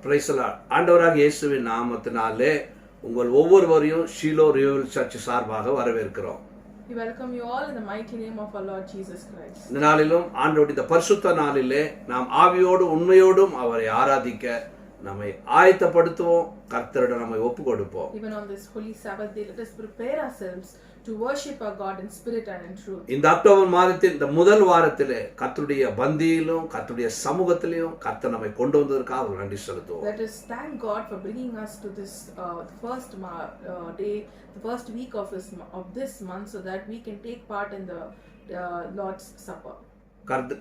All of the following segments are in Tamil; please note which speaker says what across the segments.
Speaker 1: Praise the Lord. ஆண்டவராகிய இயேசுவின் நாமத்தினாலே உங்கள் ஒவ்வொருவரையும் ஷீலோ ரிவைவல் சர்ச் சார்பாக வரவேற்கிறோம்.
Speaker 2: We welcome you all in the mighty name of our Lord Jesus Christ.
Speaker 1: இந்த நாளிலும் ஆண்டவருடைய இந்த பரிசுத்த நாளிலே நாம் ஆவியோடு உண்மையோடும் அவரை ஆராதிக்க நம்மை ஆயத்தப்படுத்துவோம். கர்த்தரிடம் நம்மை ஒப்புக் கொடுப்போம்.
Speaker 2: Even on this holy Sabbath day, let us prepare ourselves to worship our God in spirit and in truth.
Speaker 1: இந்த அக்டோபர் மாதத்தின் இந்த முதல் வாரத்திலே கர்த்தருடைய பந்தியிலும் கர்த்தருடைய சமூகத்திலும் கர்த்தர் நம்மை கொண்டு வந்ததற்காக நன்றி செலுத்துவோம்.
Speaker 2: Let us thank God for bringing us to this first day, the first week of this month, so that we can take part in the Lord's Supper.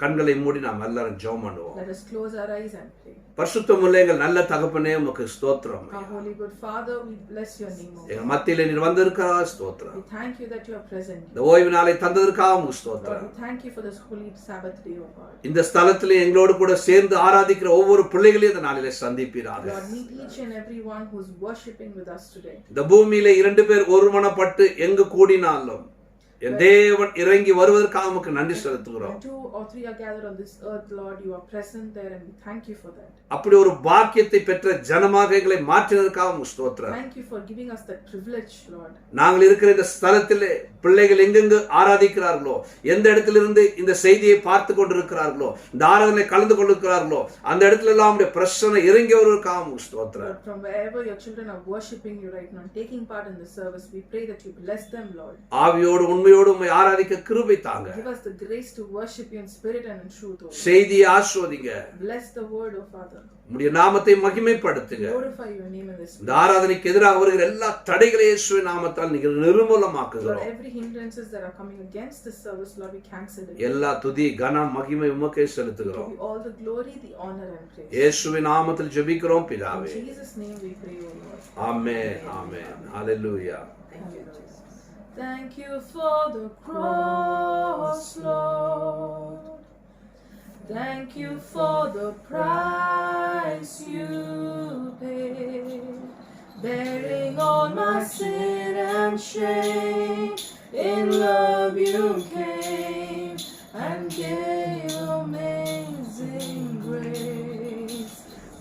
Speaker 1: கண்களை மூடி நாம் எல்லாரும் ஜெபம் பண்ணுவோம்.
Speaker 2: Let us close our eyes and pray.
Speaker 1: பரிசுத்தமுள்ள எங்கள் நல்ல தகப்பனே உமக்கு ஸ்தோத்திரம்.
Speaker 2: Our holy good Father, we bless your name.
Speaker 1: எங்கள் மத்தியிலே நீர் வந்திருக்கிறாய், ஸ்தோத்திரம்.
Speaker 2: We thank you that you are present.
Speaker 1: இந்த ஓய்வு நாளை தந்ததற்காக உமக்கு ஸ்தோத்திரம்.
Speaker 2: We thank you for this holy Sabbath day, O God.
Speaker 1: இந்த ஸ்தலத்திலே எங்களோடு கூட சேர்ந்து ஆராதிக்கிற ஒவ்வொரு பிள்ளைகளையும் இந்த நாளிலே சந்திப்பீராக.
Speaker 2: Lord, meet each and every one who is worshiping with us today.
Speaker 1: இந்த பூமியிலே இரண்டு பேர் ஒருமனப்பட்டு எங்கு கூடினாலும் என் தேவன் இறங்கி வருவதற்காக உமக்கு நன்றி செலுத்துகிறோம்.
Speaker 2: When 2 or 3 are gathered on this earth, Lord, you are present there, and we thank you for that.
Speaker 1: அப்படி ஒரு பாக்கியத்தை பெற்ற ஜனமாக எங்களை மாற்றினதற்காக உமக்கு ஸ்தோத்திரம்.
Speaker 2: Thank you for giving us that privilege, Lord.
Speaker 1: நாங்கள் இருக்கிற இந்த ஸ்தலத்திலே பிள்ளைகள் எங்கெங்கு ஆராதிக்கிறார்களோ, எந்த இடத்திலிருந்து இந்த செய்தியை பார்த்து கொண்டிருக்கிறார்களோ, இந்த ஆராதனை கலந்து கொண்டிருக்கிறார்களோ, அந்த இடத்துல எல்லாம் உம்முடைய பிரசன்னம் இறங்கி வருவதற்காக உமக்கு ஸ்தோத்திரம்.
Speaker 2: From wherever your children are worshiping you right now, taking part in the service, we pray that you bless them, Lord.
Speaker 1: ஆவியோடு உண்மையோடு உம்மை ஆராதிக்க கிருபை தாங்க.
Speaker 2: Give us the grace to worship you in spirit and in truth, O Lord.
Speaker 1: செய்தியை ஆசீர்வதிங்க.
Speaker 2: Bless the word, O Father.
Speaker 1: உம்முடைய நாமத்தை மகிமைப்படுத்துங்க.
Speaker 2: Glorify your name in this.
Speaker 1: இந்த ஆராதனைக்கு எதிராக வருகிற எல்லா தடைகளையும் இயேசுவின் நாமத்தால் நீங்கள் நிர்மூலமாக்குகிறோம்.
Speaker 2: Lord, every hindrances that are coming against this service, Lord, we cancel it.
Speaker 1: எல்லா துதி கனம் மகிமை உமக்கே செலுத்துகிறோம்.
Speaker 2: Give you all the glory, the honor and praise.
Speaker 1: இயேசுவின் நாமத்தில் ஜெபிக்கிறோம் பிதாவே.
Speaker 2: In Jesus name we pray, O Lord.
Speaker 1: Amen amen. Hallelujah.
Speaker 2: Thank you, Jesus. Thank you for the cross, Lord. Thank you for the price you paid, bearing all my sin and shame. In love you came and gave amazing grace.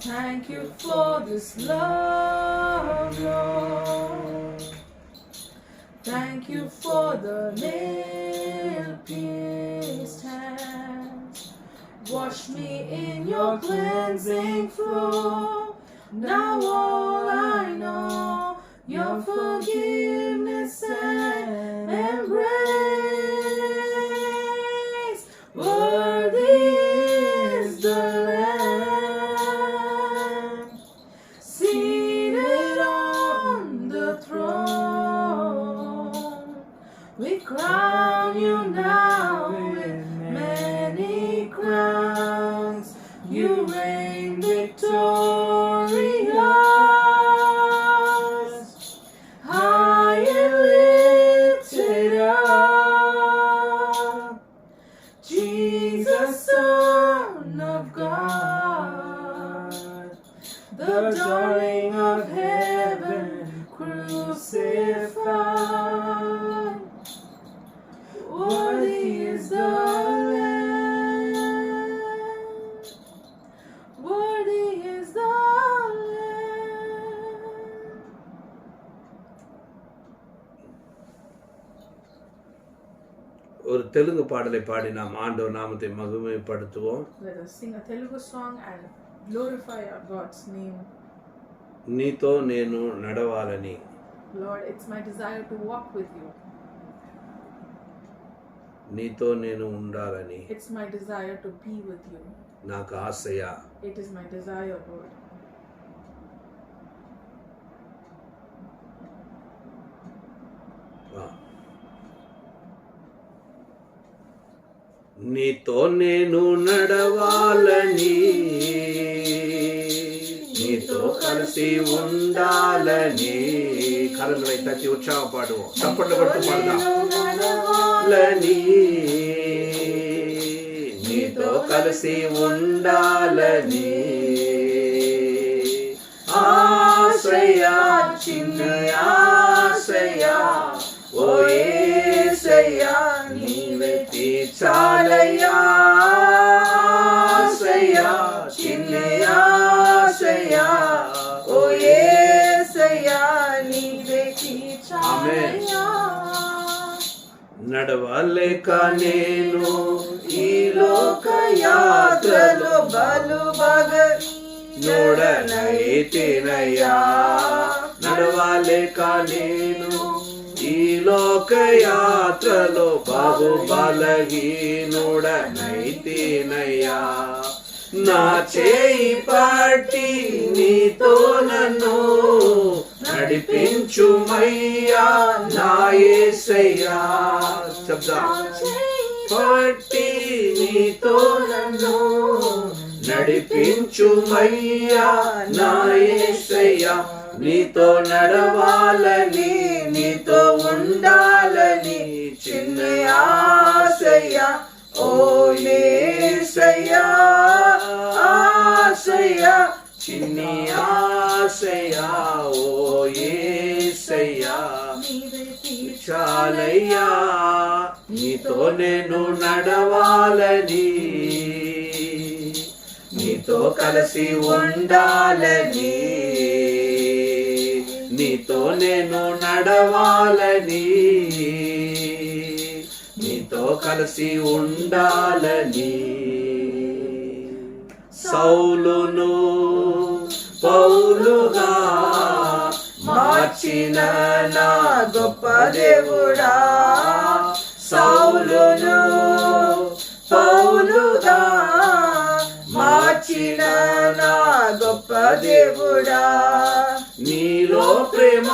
Speaker 2: Thank you for this love, Lord. Thank you for the nail-pierced hands. Wash me in your cleansing flow. Now all I know, your forgiveness and embrace. Worthy is the Lamb, seated on the throne. We crown you now with many crowns. You reign victorious, high and lifted up. Jesus, Son of God, the darling of heaven, crucified. Worthy is the Lamb. Worthy is the Lamb.
Speaker 1: ஒரு தெலுங்கு பாடலை பாடி நாம் ஆண்டவர் நாமத்தை மகிமைப்படுத்துவோம்.
Speaker 2: Let us sing a Telugu song and glorify our God's name.
Speaker 1: నీతో నేను నడవాలని.
Speaker 2: Lord, it's my desire to walk with you.
Speaker 1: నీతో నేను ఉండాలని.
Speaker 2: It's my desire to be with you.
Speaker 1: నాకు ఆశయ.
Speaker 2: It is my desire, Lord.
Speaker 1: నీతో నేను నడవాలని, నీతో కలిసి ఉండాలని. కరங்களை தட்டி உற்சாகம் பாடுவோம். சப்பட்டு கொட்டு பாடுదాం. నీతో కలిసి ఉండాలని. ఆశ్రయా చిన్న ఆశ్రయా ఓ యేసయ్యా నీవే తీర్చాలయ్యా. ఆశ్రయా చిన్న ఆశ్రయా నడవలేక నేను ఈ లోక
Speaker 3: యాత్రలో
Speaker 1: యాత్రలో
Speaker 3: బలు బగని
Speaker 1: నోడనైతినయ్యా. నడవలేక నేను ఈ లోక యాత్రలో బహు బలహీనుడనైతినయ్యా. నా చేయి పట్టి నీతో నన్ను నడిపించుమయ్యా నా యేసయ్యా. చెప్దాం. పట్టి నీతో నన్ను నడిపించుమయ్యా నా యేసయ్యా. నీతో నడవాలని నీతో ఉండాలని చిన్న ఆశయ్యా. ఓ యేసయ్యా ఆశయ్యా చిన్ని ఆశయ్యా. ఓ యేసయ్యా చాలయ్యా నీతో నేను నడవాలని నీతో కలిసి ఉండాలని నీతో నేను నడవాలని నీతో కలిసి ఉండాలని. సౌలును పౌలుగా మార్చిన నా
Speaker 3: గొప్ప దేవుడా, సౌలును పౌలుగా మార్చిన నా గొప్ప దేవుడా.
Speaker 1: నీలో ప్రేమ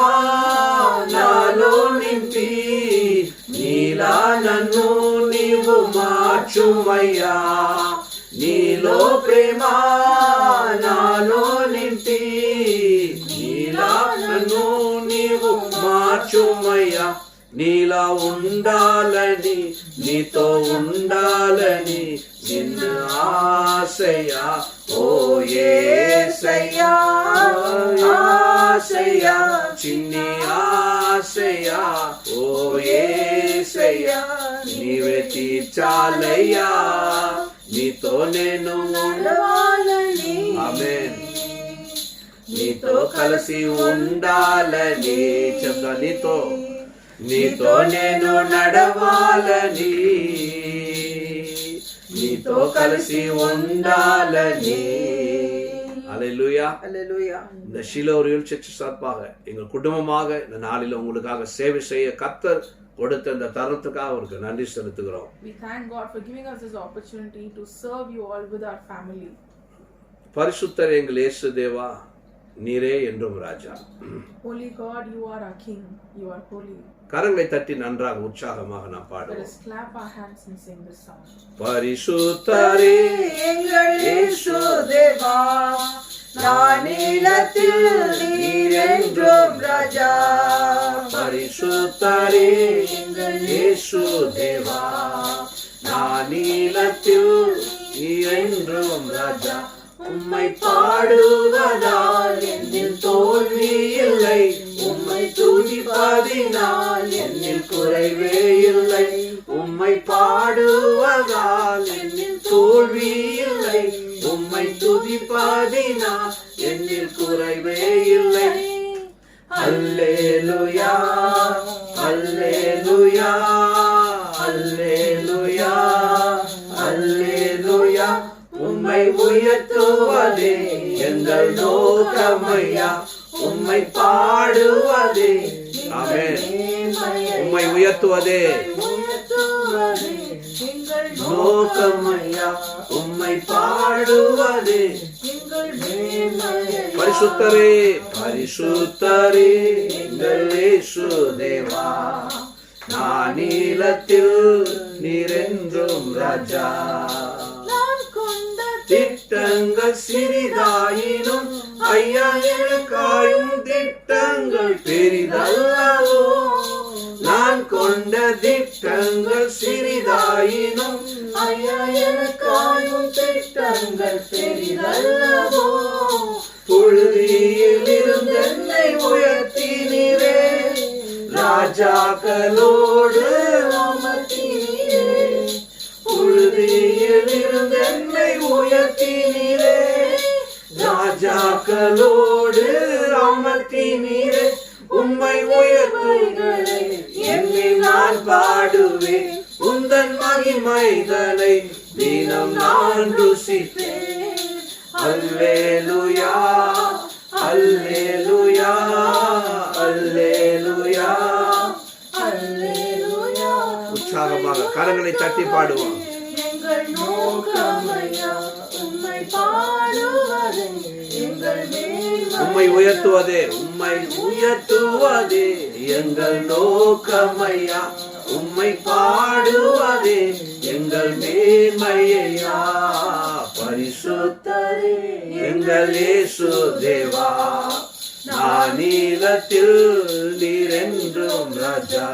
Speaker 1: నాలో నింపి నీలా నన్ను నీవు మార్చుమయ్యా. నీలో ప్రేమ నాలో నింపి నీలా నన్ను నీవు మార్చుమయ్యా. నీలా ఉండాలని నీతో ఉండాలని నిన్న ఆశయ్యా. ఓ యేసయ్యా ఆశయ్యా చిన్ని ఆశయ్యా. ఓ యేసయ్యా నీవే తీర్చాలయ్యా నీతో నేను
Speaker 3: నడవాలని
Speaker 1: ఆమేన్. నీతో కలిసి ఉండాలని చెప్తా. నీతో నేను నడవాలని నీతో కలిసి ఉండాలని. அல்லேலூயா.
Speaker 3: அல்லேலூயா.
Speaker 1: இந்த ஷீலோ ரியல் சர்ச் சார்பாக எங்கள் குடும்பமாக இந்த நாளில் உங்களுக்காக சேவை செய்ய கர்த்தர் கொடுத்த இந்த தருணத்துக்காக அவருக்கு நன்றி செலுத்துகிறோம்.
Speaker 2: We thank God for giving us this opportunity to serve you all with our family.
Speaker 1: பரிசுத்தர் எங்கள் இயேசு தேவா நீரே என்றும் ராஜா.
Speaker 2: Holy God, you are our King. You are holy.
Speaker 1: கரங்களை தட்டி நன்றாக உற்சாகமாக நாம்
Speaker 2: Let
Speaker 1: பாடுவோம்.
Speaker 2: us clap our hands and sing this song.
Speaker 1: பரிசுத்தரே
Speaker 3: எங்கள் இயேசு தேவா, நானிலத்தில் நீர் என்றும் ராஜா.
Speaker 1: பரிசுத்தரே எங்கள் இயேசு தேவா, நானிலத்தில் நீர் என்றும் ராஜா. உம்மை பாடுவதால் என்னில் தோல்வி இல்லை, உம்மை துதிப்பதினால் என்னில் குறைவே இல்லை. உம்மை பாடுவதால் என்னில் தோல்வி இல்லை, உம்மை துதிப்பதினால் என்னில் குறைவே இல்லை. அல்லேலூயா அல்லேலூயா அல்லேலூயா அல்லேலூயா. உம்மை உயர்த்துவதே எங்கள் நோக்கமையா, உம்மை பாடுவதே. ஆமென். உம்மை உயர்த்துவதே நோக்கமையா, உம்மை பாடுவதே. பரிசுத்தரே பரிசுத்தரே எங்கள் இயேசு தேவா, நானிலத்தில் நீரென்றும் ராஜா. திட்டங்கள் சிறிதாயினும் ஐயா எனக்காயும் திட்டங்கள் பெரிதல்லவோ. நான் கொண்ட திட்டங்கள் சிறிதாயினும் ஐயா எனக்காயும் திட்டங்கள் பெரிதல்லவோ. புழுதியில் இருந்து என்னை உயர்த்தினீரே, ராஜாக்களோடு அமர்த்தினீரே. புழுதியில் இருந்து என்னை உயர்த்தினீரே, ராஜாக்களோடு அமர்த்தினீரே. உம்மை உயர்த்துகளை என்னை நான் பாடுவேன் உந்தன் மகிமைகளை தினம் நான் ருசிப்பேன். அல்லேலூயா அல்லேலூயா அல்லேலூயா.
Speaker 3: அல்லேலூயா.
Speaker 1: உற்சாகமாக கரங்களை தட்டி பாடுவோம்.
Speaker 3: எங்கள் நோக்கமையா உம்மை பாடுவதே, எங்கள்
Speaker 1: உம்மை உயர்த்துவதே உம்மை உயர்த்துவதே எங்கள் நோக்கமையா, உம்மை பாடுவதே எங்கள் மேன்மையா. பரிசுத்தரே எங்கள் இயேசு தேவா, நானிலத்தில் நீரென்றும் ராஜா.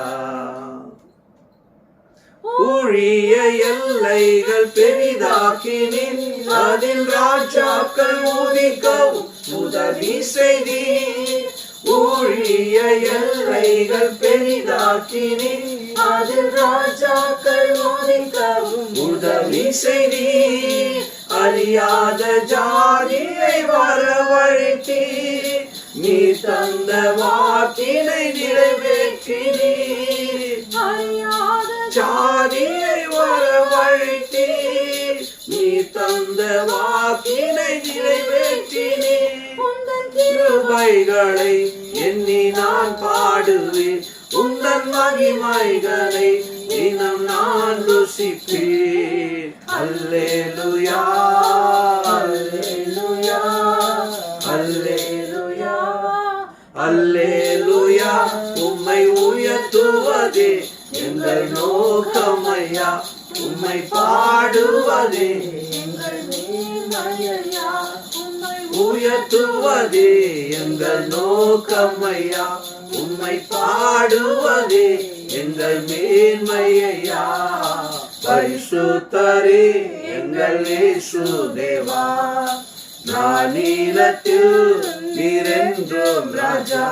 Speaker 1: ஊழிய எல்லைகள் பெரிதாக்கினீர், அதில் ராஜாக்கள் உதிக்கவும் உதவி செய்தீர். ஊழிய எல்லைகள் பெரிதாக்கினீர், அதில் ராஜாக்கள் உதிக்கவும் உதவி செய்தீர். அறியாத ஜாதியை வரவழைத்தீர், நீ தந்த வாக்கினை நிறைவேற்றினீர். அறியாத ஜாதியை வரவழைத்தீர், நீ தந்த வாக்கினை நிறைவேற்றினீர். உந்தன் கிருபைகளை எண்ணி நான் பாடுவேன், உந்தன் மகிமைகளை தினம் நான் ருசிப்பேன். அல்லேலூயா அல்லேலூயா அல்லேலூயா அல்லேலூயா. உம்மை உயர்த்துவதே எங்கள் நோக்கமையா, உம்மை பாடுவதே எங்கள் மேன்மையா. உம்மை உயர்த்துவதே எங்கள் நோக்கமையா, உம்மை பாடுவதே எங்கள் மேன்மையா. பரிசுத்தரே எங்கள் இயேசு தேவா, நானிலத்தில் நீரென்றும் ராஜா.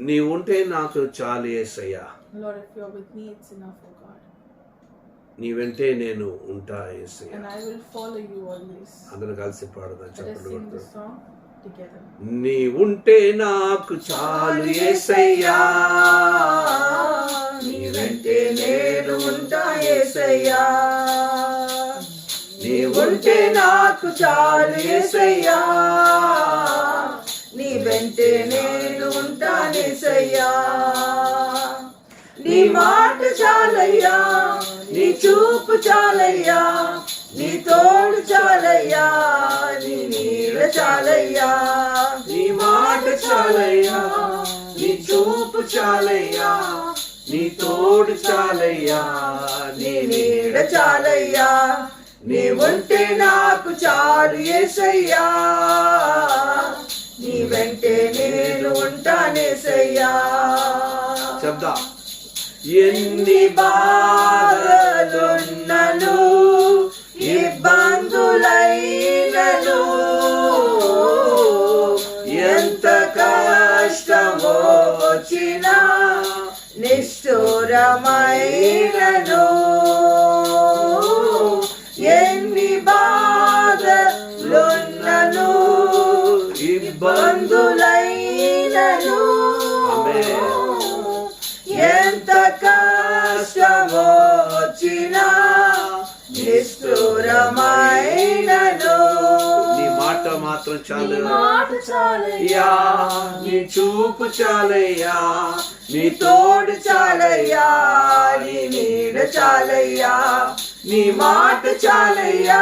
Speaker 1: నీ ఉంటే నాకు చాలు యేసయ్యా,
Speaker 2: Lord, if you're with me, it's enough, oh God.
Speaker 1: నీ వెంటే నేను ఉంటా యేసయ్యా.
Speaker 2: And I will follow you always.
Speaker 1: అందరూ కలిసి పాడదాం,
Speaker 2: Let us
Speaker 1: చప్పట్లు
Speaker 2: sing
Speaker 1: కొడుతూ.
Speaker 2: this song together.
Speaker 1: నీ ఉంటే నాకు చాలు యేసయ్యా,
Speaker 3: నీ వెంటే నేను ఉంటా యేసయ్యా. నీ ఉంటే నాకు చాలు యేసయ్యా, నీ వెంటే నేను ఉంటానేసయ్యా. నీ మాట చాలయ్యా, నీ చూపు చాలయ్యా, నీ తోడు చాలయ్యా, నీ నీడ చాలయ్యా.
Speaker 1: నీ మాట చాలయ్యా, నీ చూపు చాలయ్యా, నీ తోడు చాలయ్యా,
Speaker 3: నీ నీడ చాలయ్యా. నీ ఉంటే నాకు చాలు యేసయ్యా, నీ వెంటే నేను ఉంటానేసయ్యా.
Speaker 1: శబ్దా.
Speaker 3: ఎన్ని బాధలున్నను ఇబ్బందులైనను, ఎంత కష్టమో వచ్చినా నిష్ఠురమైనను, ఎన్ని బాధలున్నను ఇబ్బందులైనను, ఎంత కష్టమో వచ్చినా నిష్ఠురమైనను.
Speaker 1: నీ మాట మాత్రం చాలు,
Speaker 3: మాట చాలయ్యా,
Speaker 1: నీ చూపు చాలయ్యా,
Speaker 3: నీ తోడు చాలయ్యా, నీ నీడ చాలయ్యా. నీ మాట చాలయ్యా,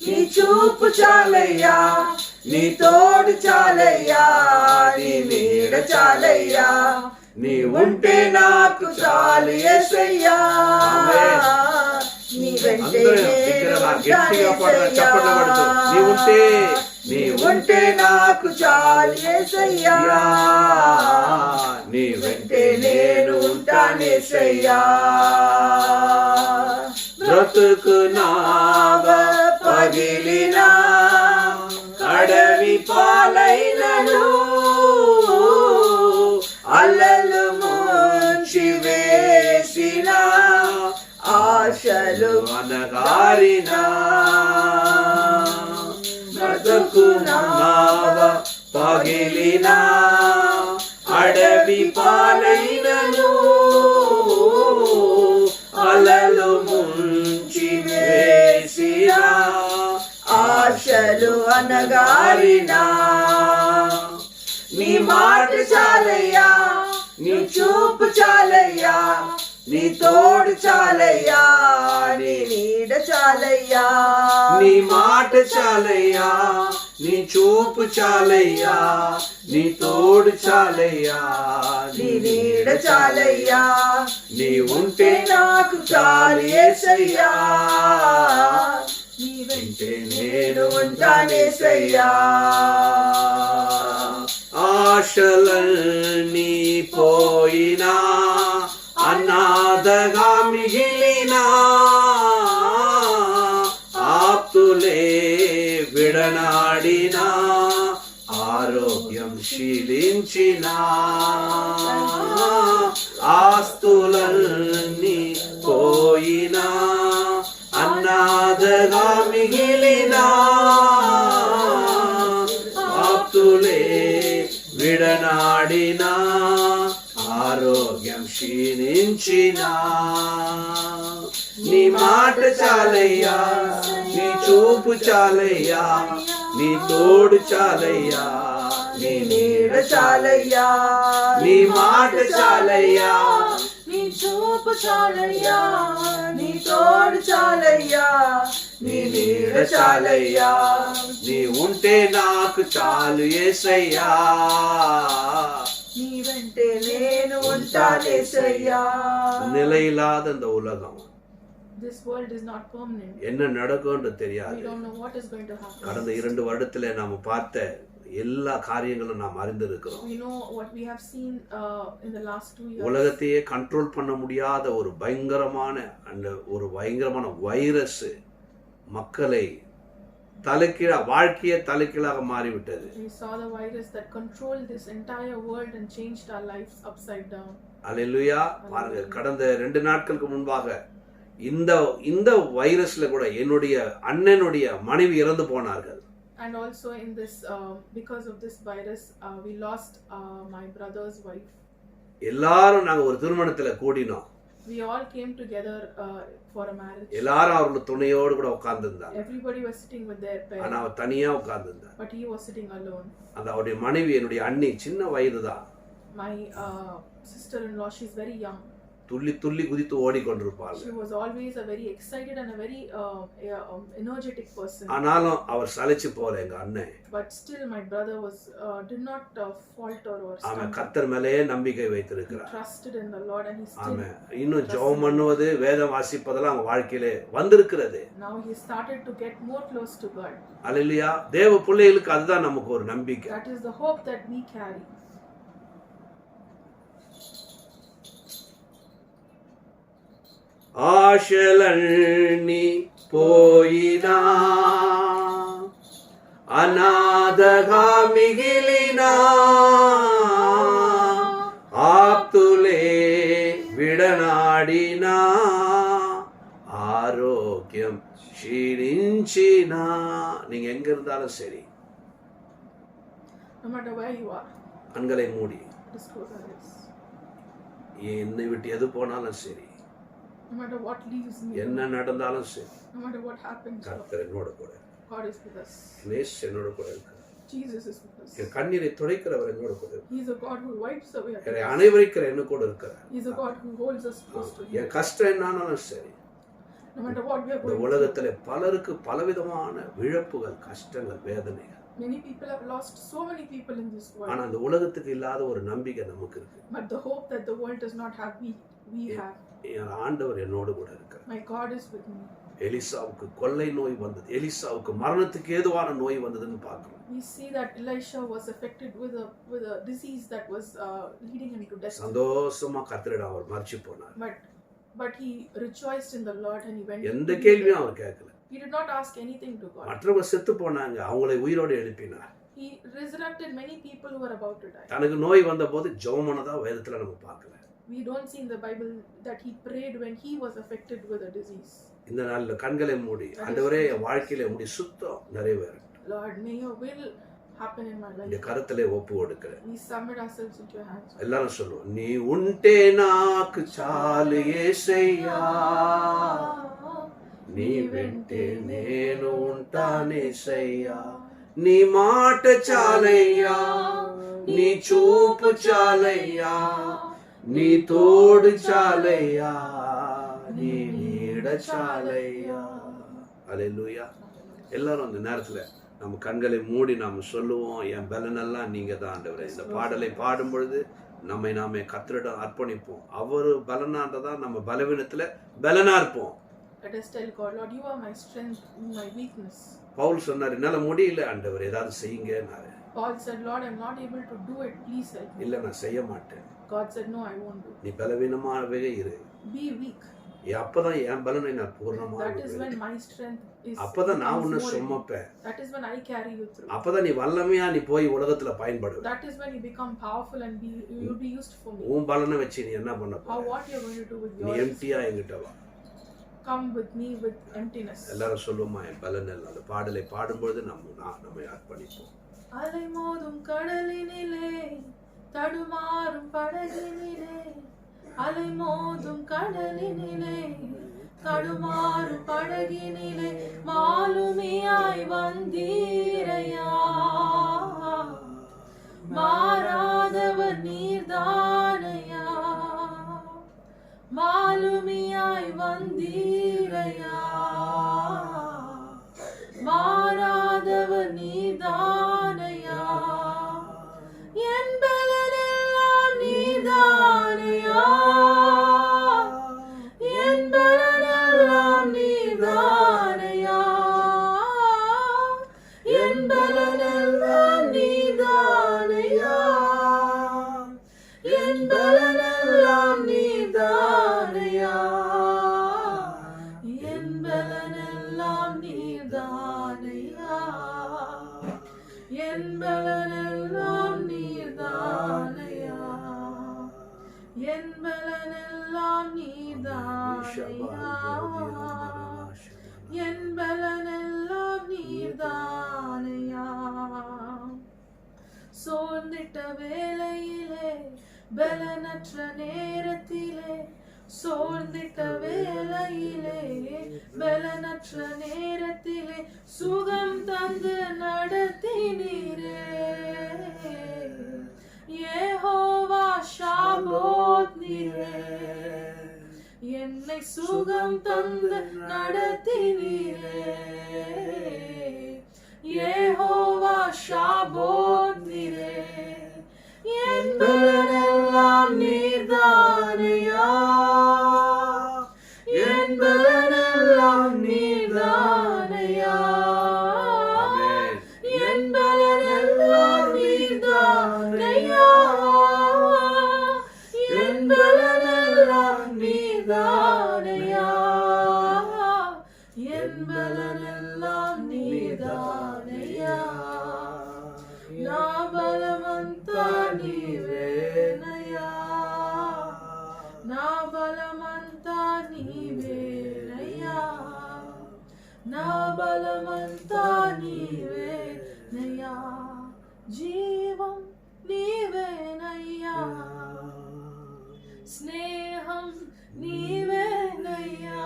Speaker 3: నీ చూపు చాలయ్యా, నీ తోడు చాలయ్యా, నీ నీడ చాలయ్యా. నీ ఉంటే నాకు చాలు యేసయ్యా, నీ వెంటే నేను ఉంటానేసయ్యా. నీ ఉంటే నాకు చాలు యేసయ్యా,
Speaker 1: నీ
Speaker 3: వెంటే నేను ఉంటానేసయ్యా.
Speaker 1: బ్రతుకు
Speaker 3: నావ పగిలినా అడవి పాలైనను, అలలు ముంచి వేసిన ఆశ ఆశలు
Speaker 1: అనగారిన బ్రతుకు నావ పగిలిన అడవి పాలైనను అలలు ముంచి వేసిన
Speaker 3: ఆశలు అనగారిన నీ మాట చాలయ్యా, నీ చూపు చాలయ్యా, నీ తోడు చాలయ్యా, నీ నీడ చాలయ్యా.
Speaker 1: నీ మాట చాలయ్యా, నీ చూపు చాలయ్యా, నీ తోడు చాలయ్యా,
Speaker 3: నీ నీడ చాలయ్యా.
Speaker 1: నీ ఉంటే
Speaker 3: నాకు చాలు యేసయ్యా,
Speaker 2: నీ వెంటే
Speaker 3: నేను ఉంటానేసయ్యా.
Speaker 1: ఆశలన్నీ పోయినా అనాథగా మిగిలినా ఆప్తులే విడనాడినా ఆరోగ్యం క్షీణించినా ఆస్తులన్నీ పోయినా అనాథగా మిగిలినా ఆప్తులే విడనాడినా ఆరోగ్యం క్షీణించినా నీ మాట చాలయ్యా, నీ చూపు చాలయ్యా, నీ తోడు చాలయ్యా, నీ నీడ చాలయ్యా. నీ మాట చాలయ్యా,
Speaker 3: నీ చూపు చాలయ్యా, నీ తోడు చాలయ్యా, నీ నీడ చాలయ్యా.
Speaker 1: నీ ఉంటే నాకు చాలు యేసయ్యా.
Speaker 3: నీ వెంటే నేను ఉంటానేసయ్యా.
Speaker 1: நிலையில்லாத இந்த உலகம்
Speaker 2: This world is not permanent.
Speaker 1: என்ன நடக்கும்னு
Speaker 2: We
Speaker 1: தெரியாது.
Speaker 2: don't know what is going to happen.
Speaker 1: கடந்த 2 வருடத்துல நாம பார்த்த எல்லா காரியங்களும் நாம் அறிந்திருக்கிறோம்.
Speaker 2: We know what we have seen in the last 2 years.
Speaker 1: உலகத்தையே கண்ட்ரோல் பண்ண முடியாத ஒரு பயங்கரமான வைரஸ் மக்களை தலைகீழ வாழ்க்கையை தலைகீழாக மாறிவிட்டது.
Speaker 2: We saw the virus that controlled this entire world and changed our lives upside down.
Speaker 1: அல்லேலூயா. பாருங்க, கடந்த 2 நாட்களுக்கு முன்பாக இந்த வைரஸ்ல கூட என்னுடைய அண்ணனுடைய மனைவி இறந்து போனார்கள்.
Speaker 2: And also in this because of this virus we lost my brother's wife.
Speaker 1: எல்லாரும் நாங்க ஒரு திருமணத்துல கூடினோம்.
Speaker 2: We all came together for a marriage.
Speaker 1: எல்லாரும் அவரோட துணையோடு கூட உட்கார்ந்திருந்தாங்க.
Speaker 2: Everybody was sitting with their
Speaker 1: ஆனா
Speaker 2: parents,
Speaker 1: அவர் தனியா உட்கார்ந்திருந்தார்.
Speaker 2: but he was sitting alone.
Speaker 1: அந்த அவருடைய மனைவி என்னுடைய அண்ணி சின்ன வயதுதான்.
Speaker 2: My sister-in-law, she's very young.
Speaker 1: துள்ளி துள்ளி குதித்து ஓடிக்கொண்டிருப்பாள்.
Speaker 2: She was always a very excited and a very energetic person.
Speaker 1: ஆனாலும் அவர் சலிச்சு போல எங்க அண்ணன்.
Speaker 2: But still my brother was did not falter or
Speaker 1: அவன்
Speaker 2: stumble.
Speaker 1: கர்த்தர் மேலே நம்பிக்கை வைத்திருக்கிறார்.
Speaker 2: He trusted in the Lord and he still
Speaker 1: ஆமென். இன்னும் ஜெபம் பண்ணுவது, வேதம் வாசிப்பதெல்லாம் அவங்க வாழ்க்கையிலே வந்திருக்கிறது.
Speaker 2: now he started to get more close to God.
Speaker 1: அல்லேலூயா. தேவ பிள்ளைகளுக்கு அதுதான் நமக்கு ஒரு நம்பிக்கை.
Speaker 2: That is the hope that we carry.
Speaker 1: ఆశలన్నీ పోయినా అనాథగా మిగిలినా ఆప్తులే విడనాడినా ఆరోగ్యం క్షీణించినా நீங்க எங்க இருந்தாலும் சரி,
Speaker 2: No matter where you are,
Speaker 1: கண்களை மூடி,
Speaker 2: just close our eyes.
Speaker 1: என்னை விட்டு எது போனாலும் சரி,
Speaker 2: No matter what leaves me,
Speaker 1: என்ன நடந்தாலும் சரி,
Speaker 2: no matter what happens,
Speaker 1: கர்த்தர் என்னோட கூட,
Speaker 2: God is with us.
Speaker 1: Naze என்னோட கூட இருக்கிறார்.
Speaker 2: Jesus is with us.
Speaker 1: என் கண்ணீரை துடைக்கிறவர் என்னோட கூட இருக்கிறார்.
Speaker 2: He is a God who wipes away our
Speaker 1: என்னை
Speaker 2: tears.
Speaker 1: அனைவரிக்கிற என்ன கூட இருக்கிறார்.
Speaker 2: He is a God who holds us close to Him.
Speaker 1: என் கஷ்டம் என்னாலும் சரி,
Speaker 2: No matter what we are
Speaker 1: இந்த
Speaker 2: going through.
Speaker 1: உலகத்துல பலருக்கு பலவிதமான இழப்புகள், கஷ்டங்கள், வேதனைகள்.
Speaker 2: Many people have lost so many people in this world.
Speaker 1: ஆனா அந்த உலகத்துக்கு இல்லாத ஒரு நம்பிக்கை நமக்கு இருக்கு.
Speaker 2: But the hope that the world does not have, we have.
Speaker 1: என் ஆண்டவர் என்னோடு கூட இருக்கிறார்.
Speaker 2: My God is with me.
Speaker 1: எலிசாவுக்கு கொள்ளை நோய் வந்தது, எலிசாவுக்கு மரணத்துக்கு ஏதுவான நோய் வந்ததுன்னு பார்க்கிறோம்.
Speaker 2: We see that Elisha was affected with a disease that was leading him to death.
Speaker 1: சந்தோஷமா கர்த்தரிடம் அவர் மரிச்சு போனார்.
Speaker 2: But he rejoiced in the Lord and he went.
Speaker 1: எந்த கேள்வியும் அவர் கேட்கல.
Speaker 2: He did not ask anything to God.
Speaker 1: மற்றவங்க செத்து போனாங்க, அவங்களை உயிரோடு எழுப்பினார்.
Speaker 2: He resurrected many people who were about to die.
Speaker 1: தனக்கு நோய் வந்த போது ஜெபம் பண்ணதா வேதத்துல நம்ம பார்க்கல.
Speaker 2: We don't see in the Bible that he prayed when he was affected with a disease.
Speaker 1: இந்த நாள்ல கண்களை மூடி, ஆண்டவரே என் வாழ்க்கையில உம்முடைய சுத்தம் நிறைவேறட்டும்.
Speaker 2: Lord, may your will happen in my
Speaker 1: இந்த
Speaker 2: life.
Speaker 1: கரத்திலே ஒப்பு கொடுக்கிறேன்.
Speaker 2: We submit ourselves into your hands.
Speaker 1: எல்லாரும் சொல்லுவோம், நீ ఉంటే నాకు చాలు యేసయ్యా, నీ వెంటే నేను ఉంటానేసయ్యా, నీ మాట చాలయ్యా, నీ చూపు చాలయ్యా, నీ తోడు చాలయ్యా, నీ నీడ చాలయ్యా. அல்லேலூயா. எல்லாரும் அந்த நேரத்துல நம்ம கண்களை மூடி நாம் சொல்லுவோம், என் பலனெல்லாம் நீங்க தான் ஆண்டவரே. இந்த பாடலை பாடும் பொழுது நம்மை நாமே கர்த்தரிடம் அர்ப்பணிப்போம். அவரு பலனான்றதா நம்ம பலவீனத்துல பலனா இருப்போம்.
Speaker 2: Let us tell God, Lord, you are my strength in my weakness.
Speaker 1: Pavul சொன்னார், என்னால முடியல ஆண்டவர், ஏதாவது செய்யுங்கன்னாரு.
Speaker 2: Paul said, Lord, I'm not able to do it. Please help me.
Speaker 1: இல்ல நான் செய்ய மாட்டேன்.
Speaker 2: God said, no, I won't do.
Speaker 1: நீ பலவீனமாகவே இரு.
Speaker 2: Be weak.
Speaker 1: அப்பதான் என் பலனை நான் பூர்ணமாக
Speaker 2: That is when my strength is.
Speaker 1: அப்பதான் நான் உன்னை
Speaker 2: more in-
Speaker 1: சுமப்பேன்.
Speaker 2: That is when I carry you through.
Speaker 1: அப்பதான் நீ வல்லமையா நீ போய் உலகத்துல பயன்படுவ.
Speaker 2: That is when you become powerful and you will be used for me.
Speaker 1: உன் பலனை வச்சு நீ என்ன பண்ண
Speaker 2: How
Speaker 1: போற?
Speaker 2: what you are going to do with
Speaker 1: நீ
Speaker 2: yours?
Speaker 1: எம்டியா என்கிட்ட வா.
Speaker 2: Come with me with emptiness.
Speaker 1: எல்லாரும் சொல்லுமா, என் பலன் எல்லாம். அந்த பாடலை பாடும்பொழுது நம்மை அர்ப்பணிப்போம்.
Speaker 2: அலை மோதும் கடலினிலே தடுமாறும் படகினிலே, அலை மோதும் கடலினிலே தடுமாறும் படகினிலே, மாலுமியாய் வந்தீரையா, மாறாதவர் நீர்தானையா, மாலுமியாய் வந்தீரையா, மாறாதவர் நீர்தானையா, என் பலனெல்லாம் நீர்தானையா, என் பலனெல்லாம் நீர்தானையா, என் பலனெல்லாம் நீர்தானையா, என் பலனெல்லாம் நீர்தானையா, என் பலனெல்லாம் நீர்தானையா, என் பலனெல்லாம் நீர்தானையா, என் பலனெல்லாம் நீர்தானையா, என் பலனெல்லாம் நீர்தானையா. சோர்ந்திட்ட வேளையிலே பலனற்ற நேரத்திலே, சோர்ந்திட்ட வேளையிலே பலனற்ற நேரத்திலே, சுகம் தந்து நடத்தினீரே, யெகோவா ஷாபோத் நீரே, என்னை சுகம் தந்து நடத்தினீரே, யெகோவா ஷாபோத் நீரே, என் பலனெல்லாம் நீர்தானையா, என் பலனெல்லாம் நீர்தானையா, என் பலனெல்லாம் நீர்தானையா, என் பலனெல்லாம் நீர்தானையா, என் பலனெல்லாம் நீர்தானையா, నా బలమంతా నీవేనయ్యా, నా బలమంతా నీవేనయ్యా, నా బలమంతా నీవేనయ్యా, జీవం నీవేనయ్యా, స్నేహం నీవేనయ్యా,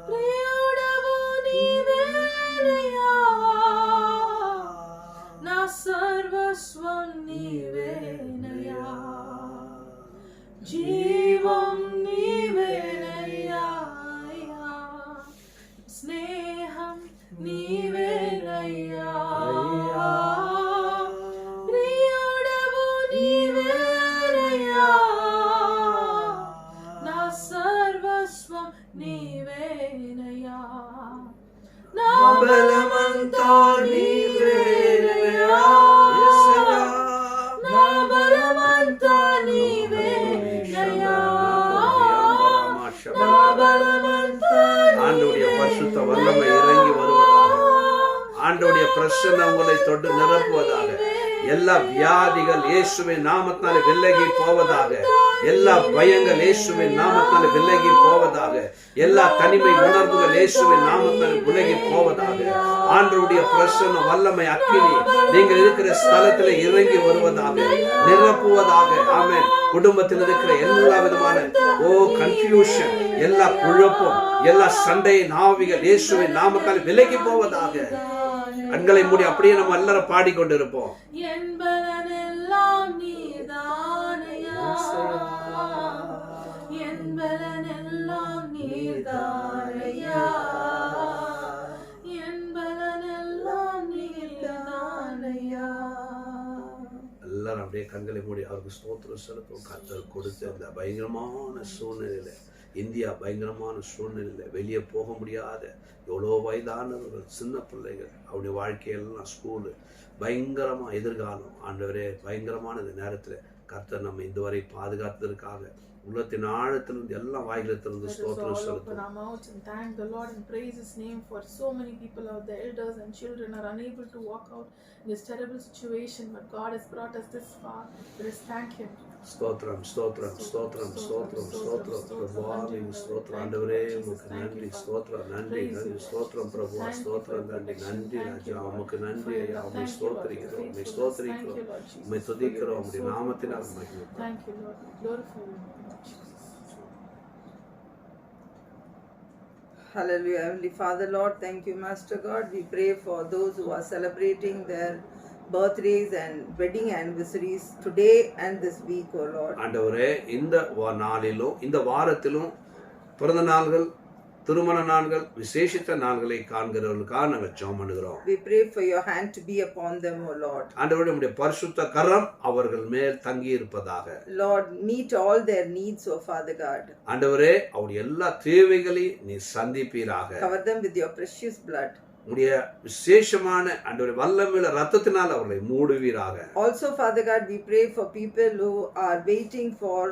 Speaker 2: ప్రియుడవు నీవేనయ్యా, నా సర్వస్వం నీవేనయ్యా, జీవం నీవేనయ్యా, స్నేహం నీవేనయ్యా, ప్రియుడవు నీవేనయ్యా, నా సర్వస్వం నీవేనయ్యా, నా బలమంతా నీవేనయ్యా, నా బలమంతా నీవేనయ్యా, నా బలమంతా
Speaker 1: ஆண்டவருடைய பரிசுத்த வல்லமை இறங்கி வருவதாக, ஆண்டவருடைய பிரசன்னம் உங்களை தொட்டு நிரப்புவதாக. எல்லா வியாதிகள் இயேசுவின் நாமத்தாலே விலகி போவதாக. எல்லா பயங்கள் இயேசுவின் நாமத்தாலே விலகி போவதாக. எல்லா தனிமை உணர்வுகள் இயேசுவின் நாமத்தாலே விலகி போவதாக. ஆண்டவருடைய பிரசன்ன வல்லமை அக்கினி நீங்கள் இருக்கிற ஸ்தலத்தில் இறங்கி வருவதாக, நிரப்புவதாக. ஆமென். குடும்பத்தில் இருக்கிற எல்லா விதமான கன்ஃபியூஷன், எல்லா குழப்பம், எல்லா சண்டையின் ஆவிகள் இயேசுவின் நாமத்தாலே விலகி போவதாக. கண்களை மூடி அப்படியே நம்ம எல்லாரும் பாடிக்கொண்டிருப்போம்.
Speaker 2: என்பதெல்லாம் நீதானையா, என்பதெல்லாம் நீதானையா, என்பதெல்லாம் நீதானையா.
Speaker 1: எல்லாரும் அப்படியே கண்களை மூடி அவருக்கு ஸ்தோத்திரம் செலுத்தும். கர்த்தர் கொடுத்த இந்த பயங்கரமான சூழ்நிலையில, இந்தியா பயங்கரமான சூழ்நிலையில வெளியே போக முடியாத எவ்வளோ வயதானவர்கள், சின்ன பிள்ளைகள், அவருடைய வாழ்க்கையெல்லாம் ஸ்கூலு பயங்கரமா எதிர்காலம். ஆண்டவரே, பயங்கரமான இந்த நேரத்தில் கர்த்தர் நம்ம இந்த வரை பாதுகாத்ததற்காக உள்ளத்தின் ஆழத்திலிருந்து எல்லா வாயிலிருந்து ஸ்தோத்திரம் செலுத்தும்.
Speaker 2: Our mouths and thank the Lord and praise His name for so many people out there, elders and children are unable to walk out in this terrible situation, but God has brought us this far. Let us thank Him.
Speaker 1: ஸ்தோத்திரம் ஸ்தோத்திரம் ஸ்தோத்திரம் ஸ்தோத்திரம் ஸ்தோத்திரம் பிரபுவாவே, ஸ்தோத்திரம் ஆண்டவரே, உங்களுக்கு நன்றி. ஸ்தோத்திரம், நன்றி நன்றி. ஸ்தோத்திரம் பிரபுவா, ஸ்தோத்திரம் நன்றி நன்றி ராஜா, உமக்கு நன்றி ஐயா. உம்மை ஸ்தோத்திரிக்கிறோம், உம்மை ஸ்தோத்திரிக்கிறோம், உம்மை துதிக்கிறோம். உம்முடைய நாமத்தினால் மகிமை.
Speaker 2: Thank you, Lord. Glorify you.
Speaker 3: Hallelujah. Heavenly Father, Lord, thank you, Master God. We pray for those who are celebrating their birthdays and wedding anniversaries today and this week, oh Lord.
Speaker 1: ஆண்டவரே, இந்த நாளிலும் இந்த வாரத்திலும் பிறந்த நாள்கள், திருமண நாள்கள், விசேஷித்த நாள்களை காண்கிறவர்களுக்காக நாங்கள் ஜெபம் பண்ணுகிறோம்.
Speaker 3: We pray for your hand to be upon them, oh Lord.
Speaker 1: ஆண்டவரே, உம்முடைய பரிசுத்த கரம் அவர்கள் மேல் தங்கி இருப்பதாக.
Speaker 3: Lord, meet all their needs, oh Father God.
Speaker 1: ஆண்டவரே, அவருடைய எல்லா தேவைகளையும் நீ சந்திப்பீராக.
Speaker 3: Cover them with your precious blood.
Speaker 1: உடைய விசேஷமான ஆண்டவரே வல்லமையுள்ள ரத்தத்தினால் அவர்களை மூடுவீராக.
Speaker 3: Also, Father God, we pray for people who are waiting for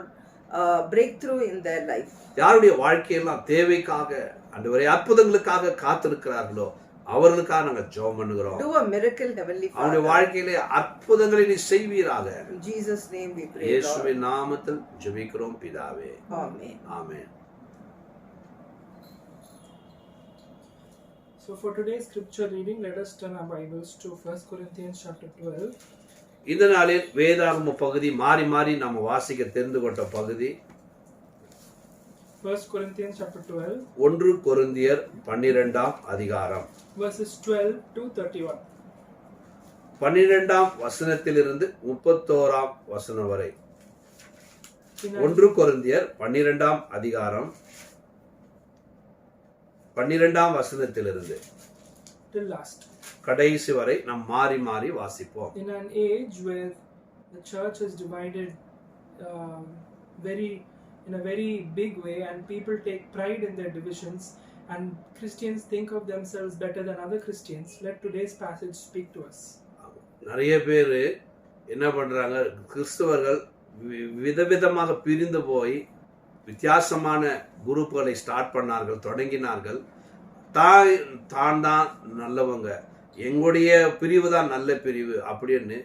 Speaker 3: breakthrough in their life.
Speaker 1: யாருடைய வாழ்க்கையெல்லாம் தேவைக்காக, ஆண்டவரே அற்புதங்களுக்காக காத்திருக்கிறார்களோ அவர்களுக்காக நாங்கள் ஜெபம் பண்ணுகிறோம்.
Speaker 3: Do a miracle, Heavenly Father.
Speaker 1: அவருடைய வாழ்க்கையிலே அற்புதங்களை நீ செய்வீராக.
Speaker 3: In Jesus' name we pray, Lord.
Speaker 1: இயேசுவின் நாமத்தில் ஜெபிக்கிறோம் பிதாவே.
Speaker 3: Amen.
Speaker 1: Amen.
Speaker 4: So for today's scripture reading, let us turn our Bibles to 1 Corinthians chapter 12.
Speaker 1: இந்த நாளில் வேதாகம பகுதி மாறி மாறி நம்ம வாசிக்க தெரிந்து கொண்ட பகுதி
Speaker 4: 1 Corinthians chapter 12,
Speaker 1: 1 கொரிந்தியர் 12ஆம் அதிகாரம்
Speaker 4: verses 12 to 31.
Speaker 1: 12ஆம் வசனத்திலிருந்து 31ஆம் வசனம் வரை.
Speaker 4: In
Speaker 1: 1 கொரிந்தியர் 12ஆம் அதிகாரம் 12ஆம் வசனத்திலிருந்து
Speaker 4: till last.
Speaker 1: கடைசி வரை நாம் மாறி மாறி வாசிப்போம்.
Speaker 4: In an age where the church is divided in a very big way, and people take pride in their divisions, and Christians think of themselves better than other Christians, let today's passage speak to us.
Speaker 1: நிறைய பேர் என்ன பண்றாங்க, கிறிஸ்தவர்கள் விதவிதமாக பிரிந்து போய் வித்தியாசமான குரூப்புகளை ஸ்டார்ட் பண்ணார்கள், தொடங்கினார்கள். தான் தான் நல்லவங்க, எங்களுடைய பிரிவு தான் நல்ல பிரிவு அப்படின்னு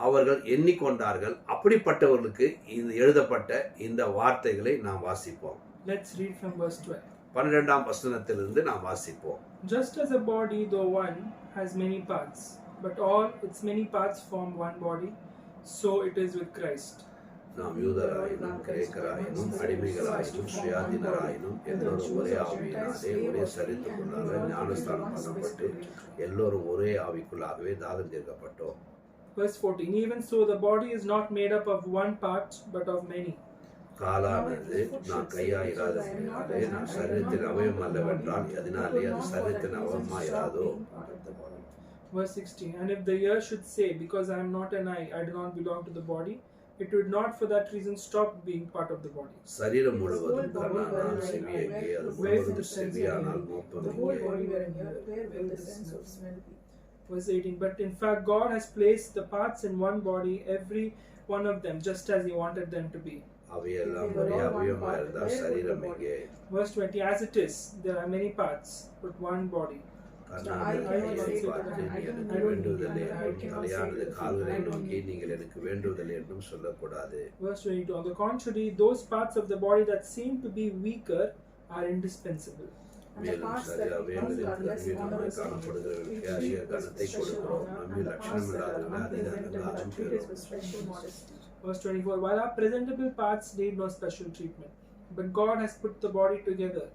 Speaker 1: அவர்கள் எண்ணிக்கொண்டார்கள். அப்படிப்பட்டவர்களுக்கு இந்த எழுதப்பட்ட இந்த வார்த்தைகளை நாம் வாசிப்போம்.
Speaker 4: Let's read from verse 12.
Speaker 1: 12ஆம் வசனத்திலிருந்து நாம் வாசிப்போம்.
Speaker 4: Just as a body, though one, has many parts, but all its many parts form one body, so it is with Christ.
Speaker 1: நாம் யூதராயினும் கிரேக்கராயினும் அடிமைகளாயினும் சுயாதீனராயினும் எல்லோரும் ஒரே ஆவியினாலே ஒரே சரீரத்துக்குள்ளாக ஞானஸ்தானம் பண்ணப்பட்டு எல்லோரும் ஒரே ஆவிக்குள்ளாகவே தாகம் தீர்க்கப்பட்டோம்.
Speaker 4: Verse 14. Even so, the body is not made up of one part, but of many.
Speaker 1: காலானது நான் கையாயிராதே நான் சரீரத்தின் அவயம் அல்லவென்றால் அதனாலே அது சரீரத்தின் அவயமாயிராதோ.
Speaker 4: Verse 16. And if the ear should say, because I am not an eye, I do not belong to the body, it would not for that reason stop being part of the body.
Speaker 1: சரீரம் முழுவதும் கண்ணானால் செவி எங்கே, அது முழுவதும் செவியானால் மூப்பம் எங்கே.
Speaker 4: Verse 18. But in fact, God has placed the parts in one body, every one of them, just as He wanted them to be.
Speaker 1: அவையெல்லாம் ஒரே அவயமாக இருந்தால் சரீரம் எங்கே.
Speaker 4: Verse 20. As it is, there are many parts, but one body.
Speaker 1: கர்நாடகத்தை பார்த்து நீ எனக்கு வேண்டுவதில்லை என்றும் தலையானது கால்களை நோக்கி நீங்கள் எனக்கு வேண்டுவதில்லை என்றும் சொல்லக்கூடாது.
Speaker 4: Verse 22. On the contrary, those parts of the body that seem to be weaker are indispensable.
Speaker 1: மேலும் சரியா வேண்டுதலுக்கு நம்மை காணப்படுகிறவர்களுக்கு அதிக கனத்தை கொடுக்கிறோம். நம்மை லட்சணமில்லாதவர்கள் அதிக அலங்காரம் பெறும்.
Speaker 4: Verse 24. While our presentable parts need no special treatment, but God has put the body together,